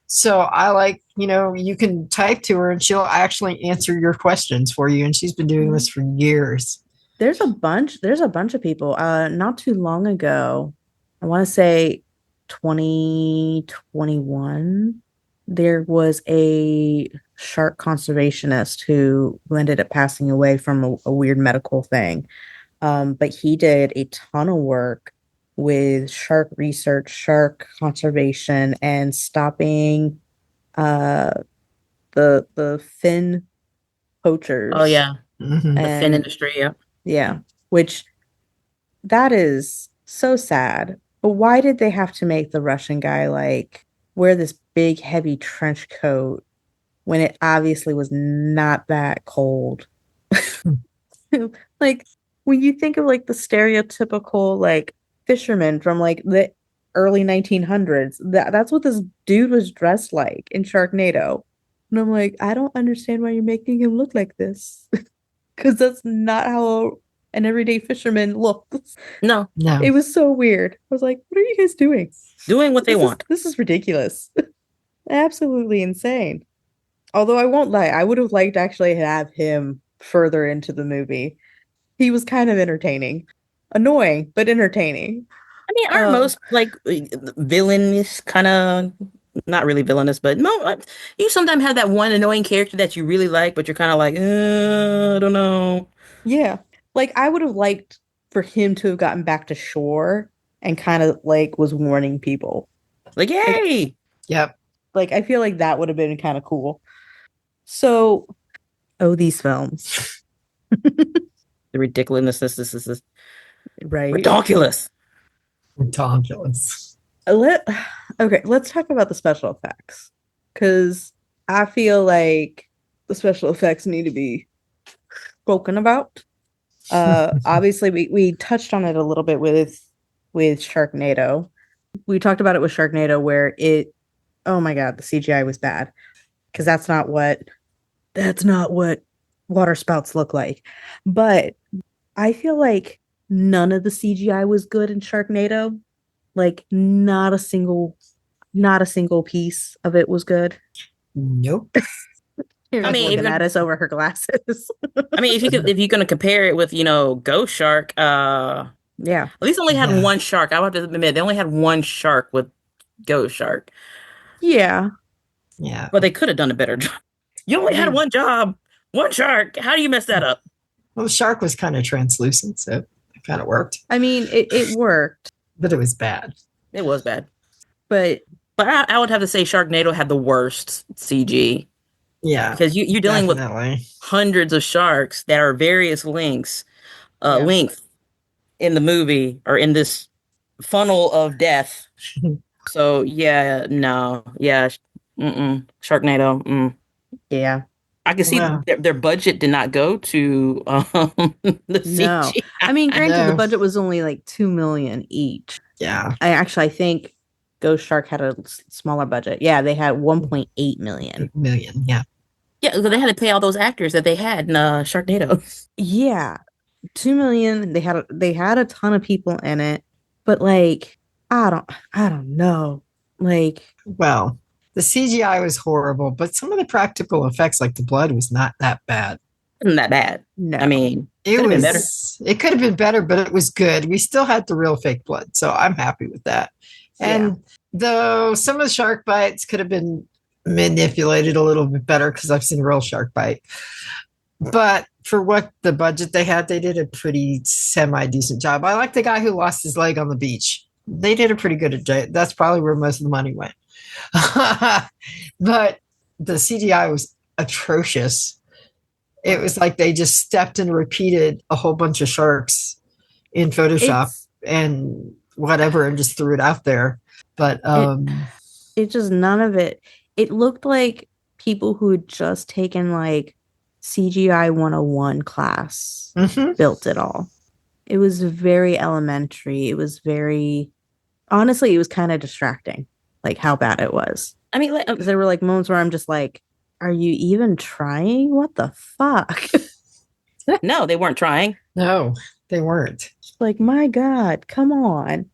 so I like, you can type to her and she'll actually answer your questions for you. And she's been doing this for years. There's a bunch of people. Not too long ago, I want to say 2021, there was a shark conservationist who ended up passing away from a weird medical thing. But he did a ton of work with shark research, shark conservation, and stopping the fin poachers. Oh yeah, Mhm. the fin industry. Yeah. Yeah, which that is so sad. But why did they have to make the Russian guy like wear this big heavy trench coat when it obviously was not that cold? Like when you think of like the stereotypical like fisherman from like the early 1900s, that's what this dude was dressed like in Sharknado. And I'm like, I don't understand why you're making him look like this. Because that's not how an everyday fisherman looks. No, It was so weird. I was like, what are you guys doing? doing what they want. This is ridiculous. Absolutely insane. Although I won't lie, I would have liked to actually have him further into the movie. He was kind of entertaining. Annoying, but entertaining. I mean, aren't most like villainous kind of not really villainous, but no, you sometimes have that one annoying character that you really like, but you're kind of like, I don't know. Yeah. Like I would have liked for him to have gotten back to shore and kind of like was warning people. Like, yay! Yep. Like I feel like that would have been kind of cool. So, these films. The ridiculousness. This is Right. ridiculous. Ridiculous. Okay, let's talk about the special effects. Because I feel like the special effects need to be spoken about. Obviously, we touched on it a little bit with Sharknado. We talked about it with Sharknado where oh my God, the CGI was bad. Because that's not what water spouts look like. But I feel like none of the CGI was good in Sharknado. Like not a single piece of it was good. Nope. I mean, looking at us over her glasses. I mean, if you're gonna compare it with, Ghost Shark, yeah, at least only had one shark. I have to admit, they only had one shark with Ghost Shark. Yeah. But they could have done a better job. You only had one shark. How do you mess that up? Well, the shark was kind of translucent, so it kind of worked. I mean, it worked. But it was bad. It was bad. But I would have to say Sharknado had the worst CG. Yeah. Because you're dealing with hundreds of sharks that are various length in the movie or in this funnel of death. So Sharknado. Yeah. I can see their budget did not go to the CG. I mean, granted, the budget was only like $2 million each. Yeah. I think Ghost Shark had a smaller budget. Yeah, they had 1.8 million. Yeah. Yeah, they had to pay all those actors that they had in Sharknado. Yeah, 2 million. They had a ton of people in it, but like I don't know. Like, well, the CGI was horrible, but some of the practical effects, like the blood, was not that bad. Wasn't that bad? No, I mean, it could have been better, but it was good. We still had the real fake blood, so I'm happy with that. And though some of the shark bites could have been manipulated a little bit better because I've seen a real shark bite. But for what the budget they had, they did a pretty semi-decent job. I like the guy who lost his leg on the beach. They did a pretty good job. That's probably where most of the money went. But the CGI was atrocious. It was like they just stepped and repeated a whole bunch of sharks in Photoshop and whatever and just threw it out there. But it just none of it. It looked like people who had just taken like CGI 101 class built it all. It was very elementary. It was very, honestly, it was kind of distracting, like how bad it was. I mean, like, 'Cause there were like moments where I'm just like, are you even trying? What the fuck? no, they weren't trying. No, they weren't. Like, my God, come on.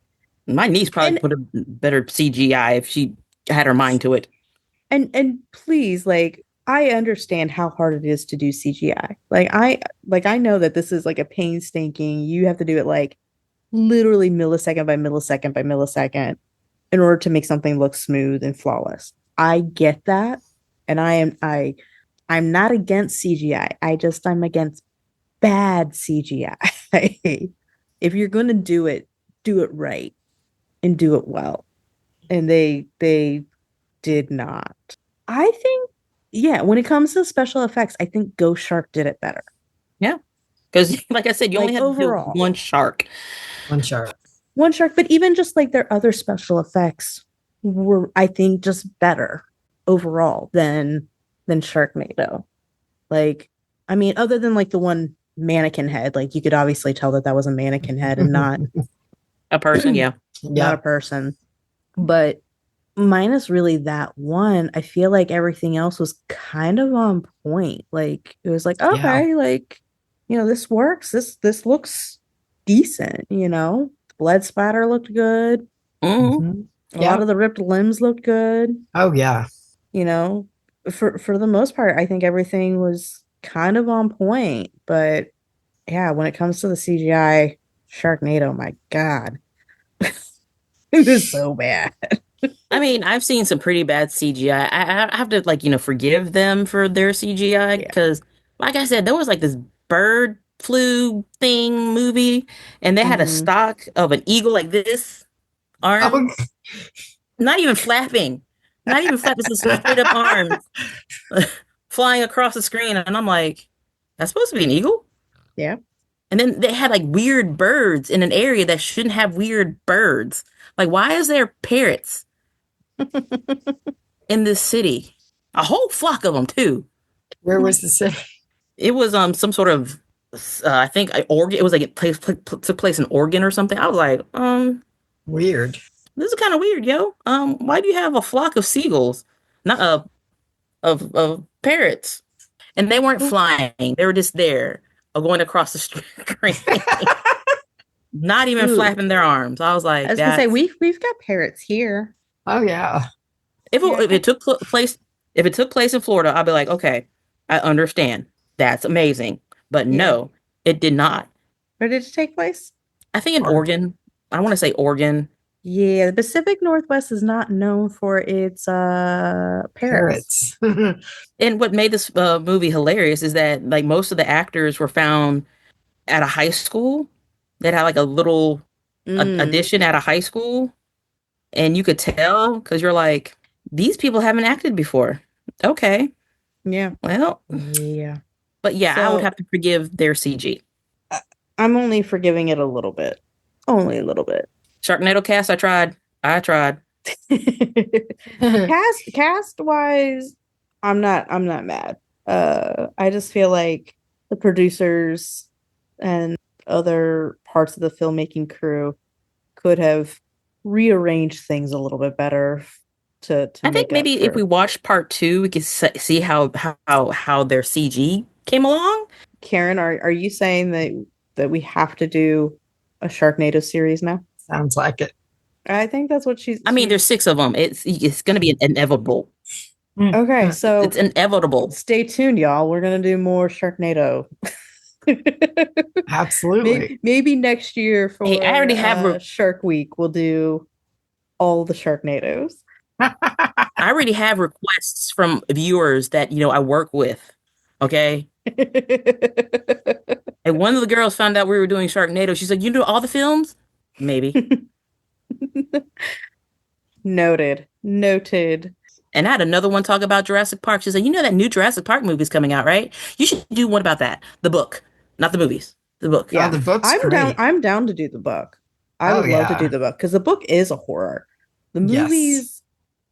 My niece probably And- put a better CGI if she had her mind to it. And please, like, I understand how hard it is to do CGI. I know that this is like a painstaking, you have to do it like literally millisecond by millisecond by millisecond in order to make something look smooth and flawless. I get that. And I'm not against CGI. I'm against bad CGI. If you're gonna do it right and do it well. And they did not. I think, yeah, when it comes to special effects, I think Ghost Shark did it better. Yeah. Because, like I said, you only Like, have to do overall. one shark. One shark. One shark, but even just like their other special effects were, I think, just better overall than Sharknado. Like, I mean, other than like the one mannequin head, like you could obviously tell that was a mannequin head and not A person, yeah. not a person. But minus really that one, I feel like everything else was kind of on point. Like it was like, okay, like, this works. This looks decent, Blood spatter looked good. Mm-hmm. A lot of the ripped limbs looked good. Oh yeah. For the most part, I think everything was kind of on point. But yeah, when it comes to the CGI Sharknado, my God. It was so bad. I mean, I've seen some pretty bad CGI. I have to forgive them for their CGI because, like I said, there was like this bird flu thing movie, and they had a stock of an eagle like this arm, not even flapping, just straight up arms flying across the screen, and I'm like, that's supposed to be an eagle? Yeah. And then they had like weird birds in an area that shouldn't have weird birds. Like, why is there parrots in this city? A whole flock of them too. Where was the city? It was some sort of I think Oregon. It was like it took place in Oregon or something. I was like, Weird. this is kind of weird, yo. Why do you have a flock of seagulls, not of parrots? And they weren't flying; they were just there, going across the screen, not even flapping their arms. I was like, I was gonna say we've got parrots here. Oh yeah. If it took place in Florida, I'd be like, okay, I understand. That's amazing. But no, it did not. Where did it take place? I think in Oregon. I want to say Oregon. Yeah, the Pacific Northwest is not known for its parrots. And what made this movie hilarious is that like most of the actors were found at a high school that had like a little audition at a high school. And you could tell because you're like, these people haven't acted before. Okay. Yeah. Well. Yeah. But yeah, I would have to forgive their CG. I'm only forgiving it a little bit. Only a little bit. Sharknado cast, I tried. Cast wise, I'm not mad. I just feel like the producers and other parts of the filmmaking crew could have rearranged things a little bit better to I think maybe if we watch part 2, we could see how their CG came along. Karen, are you saying that we have to do a Sharknado series now? Sounds like it. I think that's what she's. I mean, there's 6 of them. It's going to be inevitable. Okay, so it's inevitable. Stay tuned, y'all. We're gonna do more Sharknado. Absolutely. Maybe next year for I already have Shark Week. We'll do all the Sharknados. I already have requests from viewers that I work with. Okay. And one of the girls found out we were doing Sharknado. She's like, "You know all the films?" Maybe. Noted. And I had another one talk about Jurassic Park. She said, "You know that new Jurassic Park movie is coming out, right? You should do one about that. The book, not the movies. The book." Yeah, the book's great. I'm down to do the book. I would love to do the book because the book is a horror. The movies,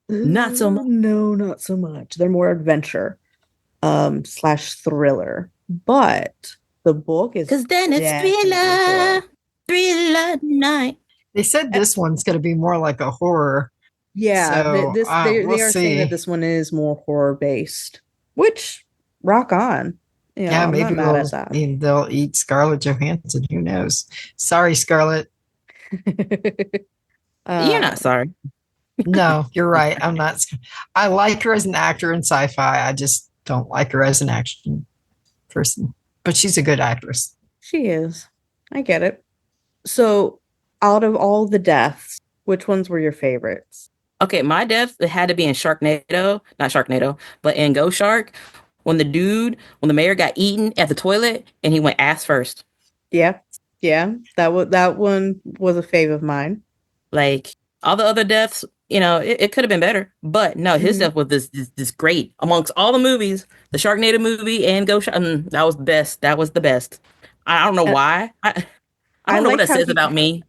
not so much. No, not so much. They're more adventure, / thriller. But the book is because then it's thriller. thrill of the night. They said this one's going to be more like a horror. Yeah, So, they we'll are saying that see. this one is more horror based, which rock on. You know, Yeah, I'm not maybe mad at that. they'll eat Scarlett Johansson. Who knows? Sorry, Scarlett. You're not sorry. No, you're right. I'm not. I like her as an actor in sci-fi. I just don't like her as an action person. But she's a good actress. She is. I get it. So, out of all the deaths, which ones were your favorites? Okay, my death, it had to be in Sharknado, not Sharknado, but in Ghost Shark, when the mayor got eaten at the toilet and he went ass first. Yeah, yeah, that one was a fave of mine. Like all the other deaths, it could have been better, but no, his death was this great amongst all the movies. The Sharknado movie and Ghost Shark, that was the best. That was the best. I don't know why. I don't know what it says about me.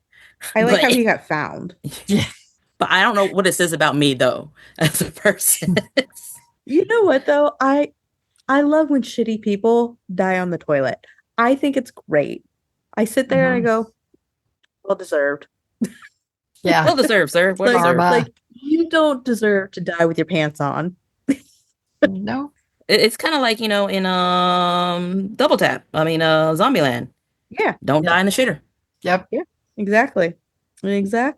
I like how he got found. Yeah. But I don't know what it says about me though, as a person. You know what though? I love when shitty people die on the toilet. I think it's great. I sit there and I go, well deserved. Yeah. Well deserved, sir. Well deserved. Like you don't deserve to die with your pants on. No. It's kind of like, in Double Tap. I mean, Zombieland. Yeah. Don't die in the shitter. Yep. Yeah. Exactly. Lisa,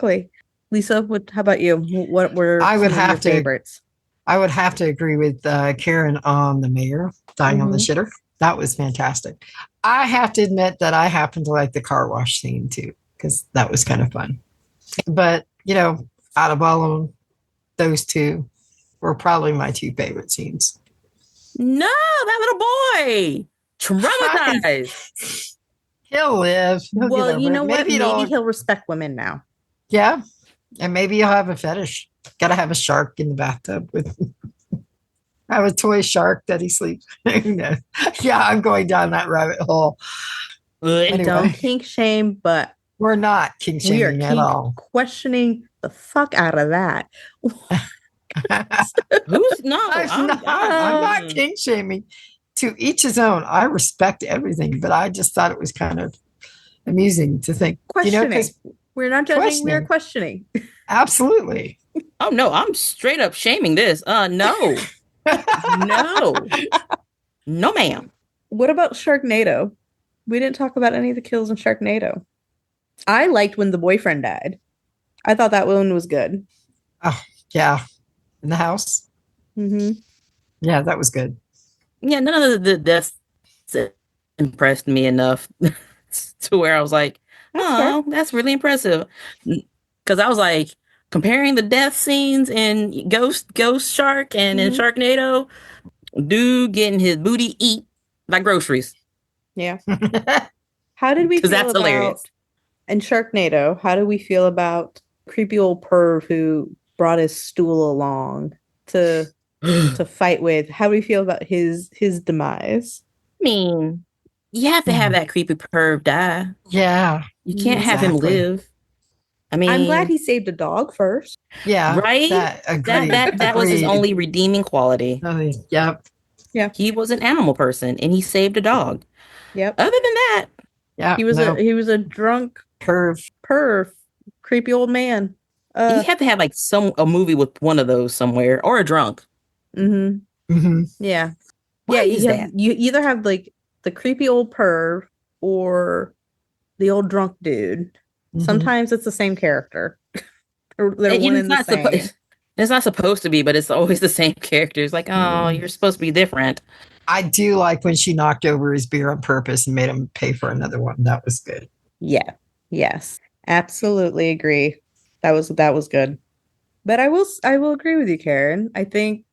how about you? What were your favorites? I would have to agree with Karen on the mayor dying on the shitter. That was fantastic. I have to admit that I happen to like the car wash scene too, because that was kind of fun. But, out of all of them, those two were probably my two favorite scenes. No, that little boy. Traumatized. He'll live. Well, you know what? Maybe he'll respect women now. Yeah. And maybe he'll have a fetish. Gotta have a shark in the bathtub with have a toy shark that he sleeps. Yeah, I'm going down that rabbit hole. Anyway, don't kink shame, but we're not kink shaming at all. Questioning the fuck out of that. Who's not? I'm not kink shaming. To each his own. I respect everything, but I just thought it was kind of amusing to think. Questioning. We're not judging. We're questioning. Absolutely. Oh no, I'm straight up shaming this. No. No, ma'am. What about Sharknado? We didn't talk about any of the kills in Sharknado. I liked when the boyfriend died. I thought that one was good. Oh, yeah. In the house? Mm-hmm. Yeah, that was good. Yeah, none of the deaths impressed me enough to where I was like, oh, that's really impressive. Because I was like, comparing the death scenes in Ghost Shark and in Sharknado, dude getting his booty eat like groceries. Yeah. How did we feel that's about hilarious. In Sharknado, how do we feel about creepy old perv who brought his stool along to fight with? How do we feel about his demise? I mean, you have to have that creepy perv die. Yeah. You can't have him live. I mean, I'm glad he saved a dog first. Yeah. Right? That was his only redeeming quality. Yep. Yeah. He was an animal person and he saved a dog. Yep. Other than that, yeah. He was a drunk perv, creepy old man. You have to have like a movie with one of those somewhere or a drunk. Mm-hmm. Mm-hmm. Yeah. Why yeah, is that? You either have like the creepy old perv or the old drunk dude. Mm-hmm. Sometimes it's the same character. They're one and the same. It's not supposed to be, but it's always the same character. It's like, oh, you're supposed to be different. I do like when she knocked over his beer on purpose and made him pay for another one. That was good. Yeah. Yes. Absolutely agree. That was good. But I will agree with you, Karen. I think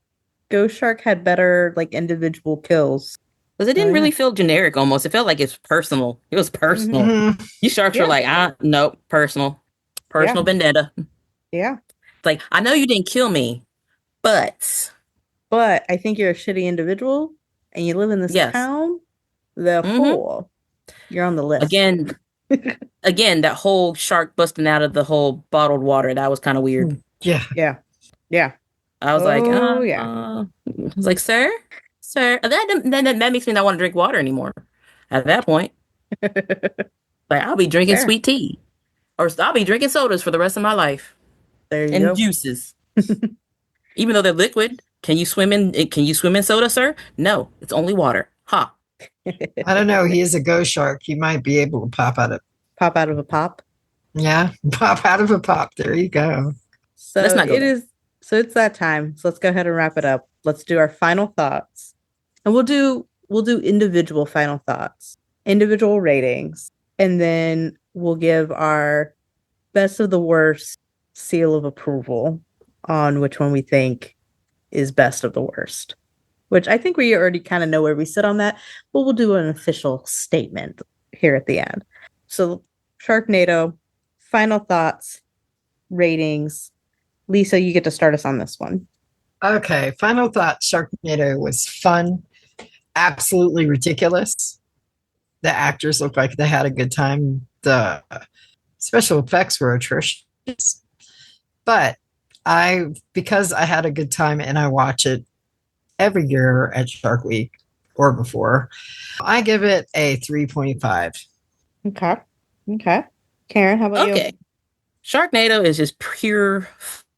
Ghost Shark had better like individual kills. Because it didn't really feel generic almost. It felt like it's personal. It was personal. Mm-hmm. You sharks were like, nope, personal. Personal vendetta. Yeah. It's like, I know you didn't kill me, but I think you're a shitty individual and you live in this town. Therefore, you're on the list. Again, that whole shark busting out of the whole bottled water, that was kind of weird. Yeah. I was I was like, sir, that makes me not want to drink water anymore. At that point, Like I'll be drinking Fair. sweet tea, or I'll be drinking sodas for the rest of my life There you and go. juices, even though they're liquid. Can you swim in? Can you swim in soda, sir? No, it's only water. Ha. I don't know. He is a ghost shark. He might be able to pop out of, Pop out of a pop. yeah, pop out of a pop. There you go. Let's So not go there. so it's that time. So let's go ahead and wrap it up. Let's do our final thoughts. And we'll do individual final thoughts, individual ratings, and then we'll give our best of the worst seal of approval on which one we think is best of the worst. Which I think we already kind of know where we sit on that, but we'll do an official statement here at the end. So Sharknado, final thoughts, ratings. Lisa, you get to start us on this one. Okay. Final thought. Sharknado was fun. Absolutely ridiculous. The actors looked like they had a good time. The special effects were atrocious. But because I had a good time and I watch it every year at Shark Week or before, I give it a 3.5. Okay. Okay. Karen, how about Okay. you? Sharknado is just pure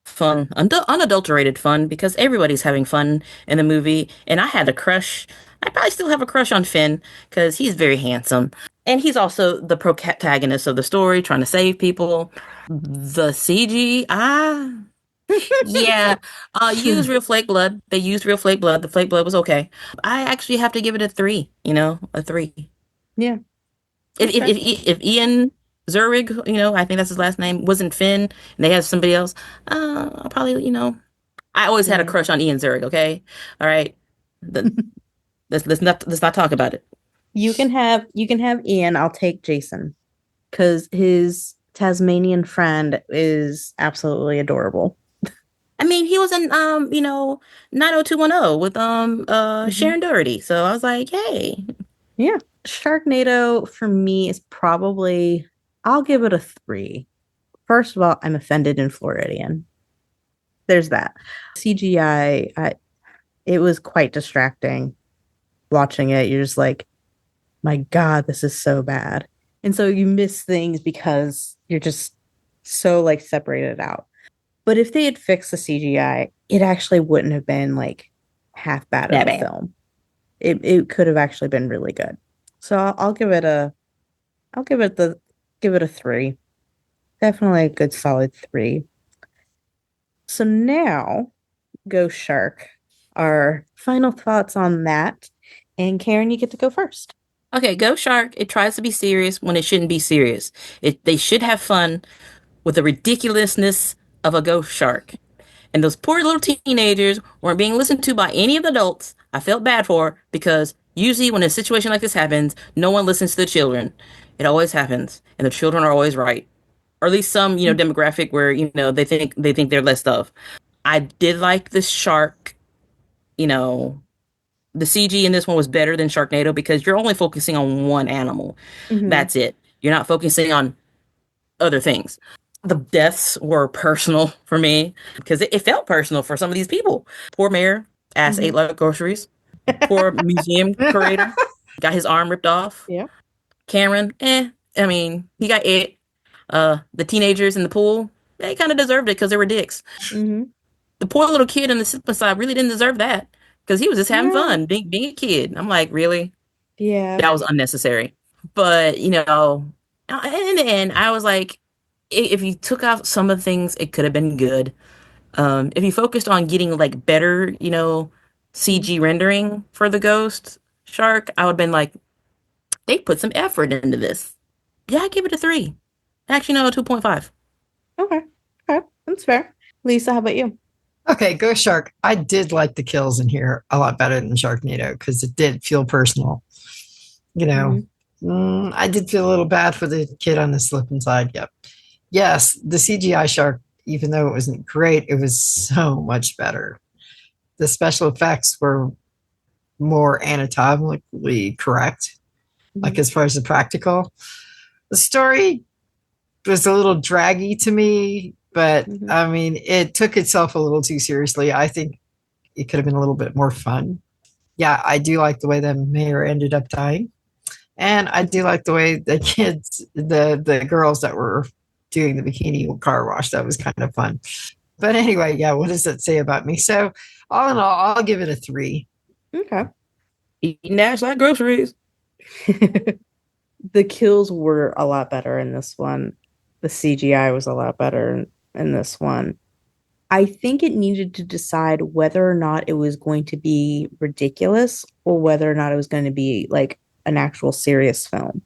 fun, unadulterated fun, because everybody's having fun in the movie. And I had a crush. I probably still have a crush on Finn because he's very handsome. And he's also the protagonist of the story, trying to save people. The CGI, yeah, use real flake blood. They used real flake blood. The flake blood was okay. I actually have to give it a 3. A 3. Yeah. If Ian Zurich, I think that's his last name, wasn't Finn, and they had somebody else, I'll probably, I always had a Yeah. crush on Ian Zurich. Okay, all right, let's not talk about it. You can have Ian. I'll take Jason because his Tasmanian friend is absolutely adorable. I mean, he was in 90210 with Mhm. Sharon Doherty, so I was like, hey, Yeah. Sharknado for me is probably, I'll give it a 3. First of all, I'm offended in Floridian. There's that. CGI, it was quite distracting watching it. You're just like, my God, this is so bad. And so you miss things because you're just so like separated out. But if they had fixed the CGI, it actually wouldn't have been like half bad of that a bad. film. It could have actually been really good. So I'll give it a 3. Definitely a good solid 3. So now, Go Shark. Our final thoughts on that. And Karen, you get to go first. Okay, Go Shark. It tries to be serious when it shouldn't be serious. They should have fun with the ridiculousness of a ghost shark. And those poor little teenagers weren't being listened to by any of the adults. I felt bad for, because usually when a situation like this happens, no one listens to the children. It always happens, and the children are always right, or at least some demographic where they think they're less of. I did like the shark. You know, the CG in this one was better than Sharknado because you're only focusing on one animal. Mhm. That's it. You're not focusing on other things. The deaths were personal for me because it felt personal for some of these people. Poor mayor, ass ate Mhm. like groceries. Poor museum curator got his arm ripped off. Yeah. Cameron, I mean, he got it. The teenagers in the pool, they kind of deserved it because they were dicks. Mhm. The poor little kid on the slip side really didn't deserve that because he was just having Yeah. fun being a kid. I'm like, really? Yeah. That was unnecessary. But, in the end, I was like, if you took out some of the things, it could have been good. If you focused on getting like better, CG rendering for the ghost shark, I would have been like, they put some effort into this. Yeah, I give it a 3. Actually, no, 2.5. Okay. Okay. That's fair. Lisa, how about you? Okay, Ghost Shark. I did like the kills in here a lot better than Sharknado because it did feel personal. You know, I did feel a little bad for the kid on the slip and slide. Yep. Yes, the CGI shark, even though it wasn't great, it was so much better. The special effects were more anatomically correct, like as far as the practical. The story was a little draggy to me, but I mean, it took itself a little too seriously. I think it could have been a little bit more fun. Yeah, I do like the way the mayor ended up dying. And I do like the way the kids, the girls that were doing the bikini car wash. That was kind of fun. But anyway, yeah, what does that say about me? So all in all, I'll give it a 3. Okay. Eating Nash like groceries. The kills were a lot better in this one. The CGI was a lot better in this one. I think it needed to decide whether or not it was going to be ridiculous or whether or not it was going to be like an actual serious film.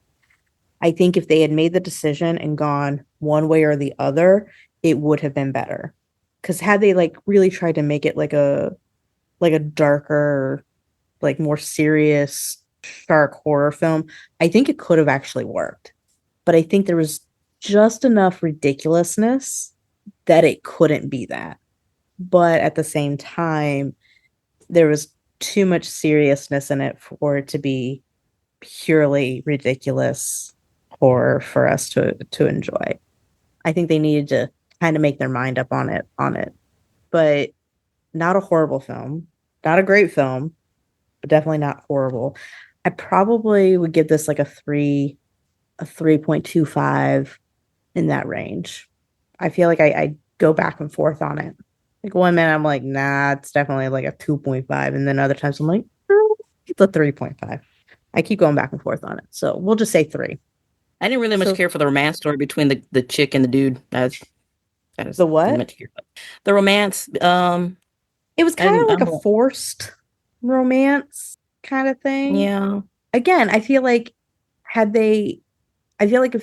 I think if they had made the decision and gone one way or the other, it would have been better. Because had they like really tried to make it like a darker, like more serious shark horror film, I think it could have actually worked. But I think there was just enough ridiculousness that it couldn't be that. But at the same time, there was too much seriousness in it for it to be purely ridiculous horror for us to enjoy. I think they needed to kind of make their mind up on it. But not a horrible film, not a great film, but definitely not horrible. I probably would give this like a 3.25 in that range. I feel like I go back and forth on it. Like one minute I'm like, nah, it's definitely like a 2.5. And then other times I'm like, it's a 3.5. I keep going back and forth on it. So we'll just say 3. I didn't really much care for the romance story between the chick and the dude. That is The what? much care. The romance. It was kind of like a forced romance kind of thing. Yeah. Again, I feel like if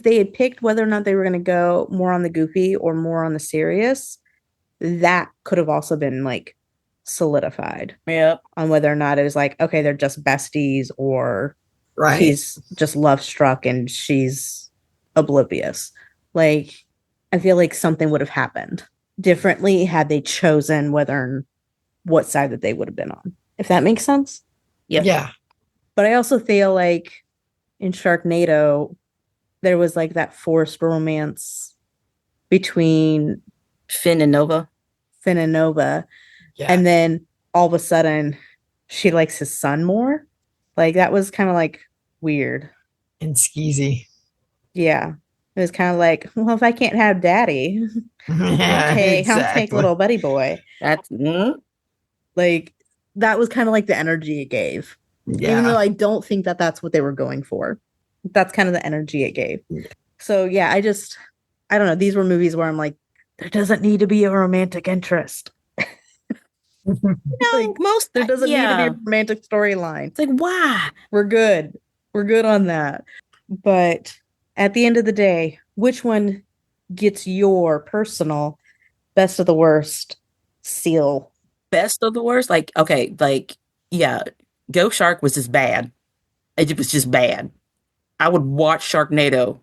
they had picked whether or not they were going to go more on the goofy or more on the serious, that could have also been like solidified. Yep. On whether or not it was like, okay, they're just besties or Right. he's just love struck and she's oblivious. Like, I feel like something would have happened differently had they chosen what side that they would have been on, if that makes sense. Yep. Yeah. But I also feel like in Sharknado, there was like that forced romance between Finn and Nova. Yeah. And then all of a sudden she likes his son more. Like that was kind of like weird. And skeezy. Yeah. It was kind of like, well, if I can't have daddy, Yeah, I'll take little buddy boy. That's Like that was kind of like the energy it gave. Yeah. Even though I don't think that that's what they were going for. That's kind of the energy it gave. So yeah, I don't know. These were movies where I'm like, there doesn't need to be a romantic interest. no, There doesn't need to be a romantic storyline. It's like, why? We're good. We're good on that. But at the end of the day, which one gets your personal best of the worst seal? Best of the worst? Like, okay, like, yeah, Go Shark was just bad. It was just bad. I would watch Sharknado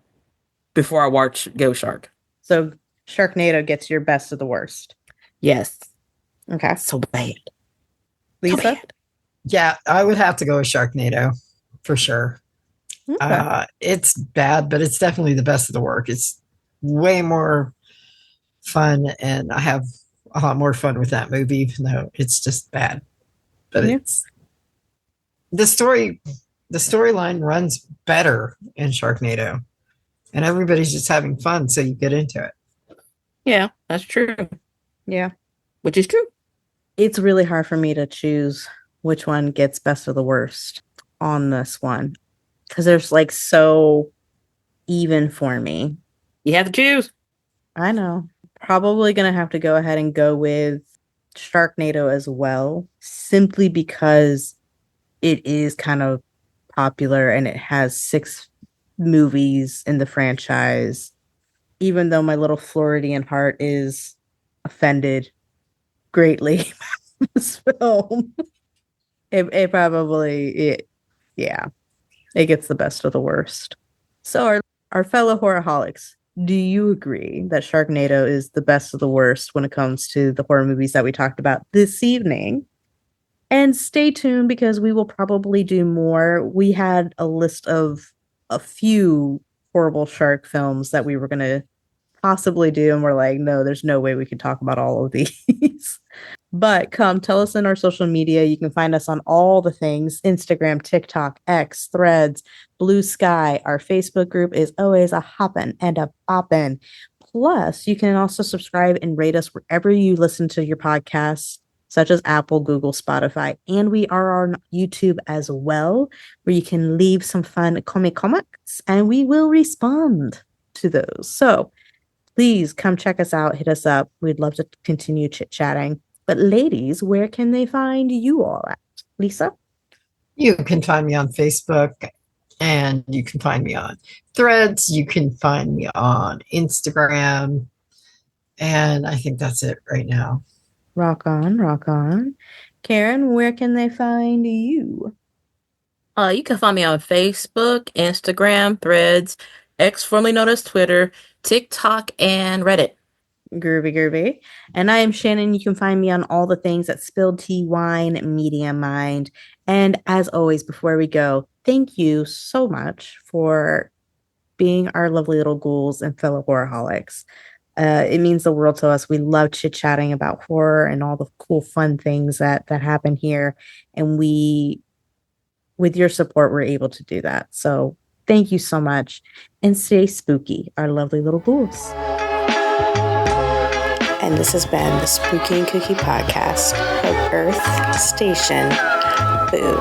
before I watch Go Shark. So Sharknado gets your best of the worst. Yes. Okay. So bad. Lisa? So bad. Yeah, I would have to go with Sharknado for sure. Okay. It's bad, but it's definitely the best of the work. It's way more fun, and I have a lot more fun with that movie, even though it's just bad. But it's the storyline runs better in Sharknado, and everybody's just having fun, so you get into it. Yeah, that's true. Yeah. Which is true. It's really hard for me to choose which one gets best of the worst on this one. Because there's like so even for me. You have to choose. I know. Probably going to have to go ahead and go with Sharknado as well. Simply because it is kind of popular and it has 6 movies in the franchise. Even though my little Floridian heart is offended greatly by this film. It probably it gets the best of the worst. So our fellow horrorholics, do you agree that Sharknado is the best of the worst when it comes to the horror movies that we talked about this evening? And stay tuned because we will probably do more. We had a list of a few horrible shark films that we were going to possibly do, and we're like, no, there's no way we could talk about all of these. But come tell us in our social media. You can find us on all the things: Instagram, TikTok, X, Threads, Blue Sky. Our Facebook group is always a hoppin' and a boppin'. Plus, you can also subscribe and rate us wherever you listen to your podcasts, such as Apple, Google, Spotify. And we are on YouTube as well, where you can leave some fun comics and we will respond to those. So please come check us out. Hit us up. We'd love to continue chit-chatting. But ladies, where can they find you all at? Lisa? You can find me on Facebook, and you can find me on Threads. You can find me on Instagram. And I think that's it right now. Rock on, rock on. Karen, where can they find you? You can find me on Facebook, Instagram, Threads, X formerly known as Twitter, TikTok, and Reddit. Groovy. And I am Shannon. You can find me on all the things at Spilled Tea Wine Media Mind. And as always, before we go, thank you so much for being our lovely little ghouls and fellow horrorholics. It means the world to us. We love chit-chatting about horror and all the cool, fun things that happen here. And with your support, we're able to do that. So thank you so much. And stay spooky, our lovely little ghouls. And this has been the Spooky and Kooky podcast of Earth Station Boo.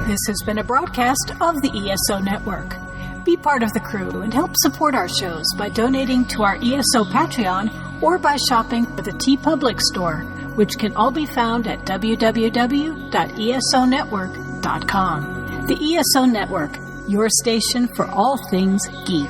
This has been a broadcast of the ESO Network. Be part of the crew and help support our shows by donating to our ESO Patreon or by shopping at the TeePublic store, which can all be found at www.esonetwork.com. The ESO Network, your station for all things geek.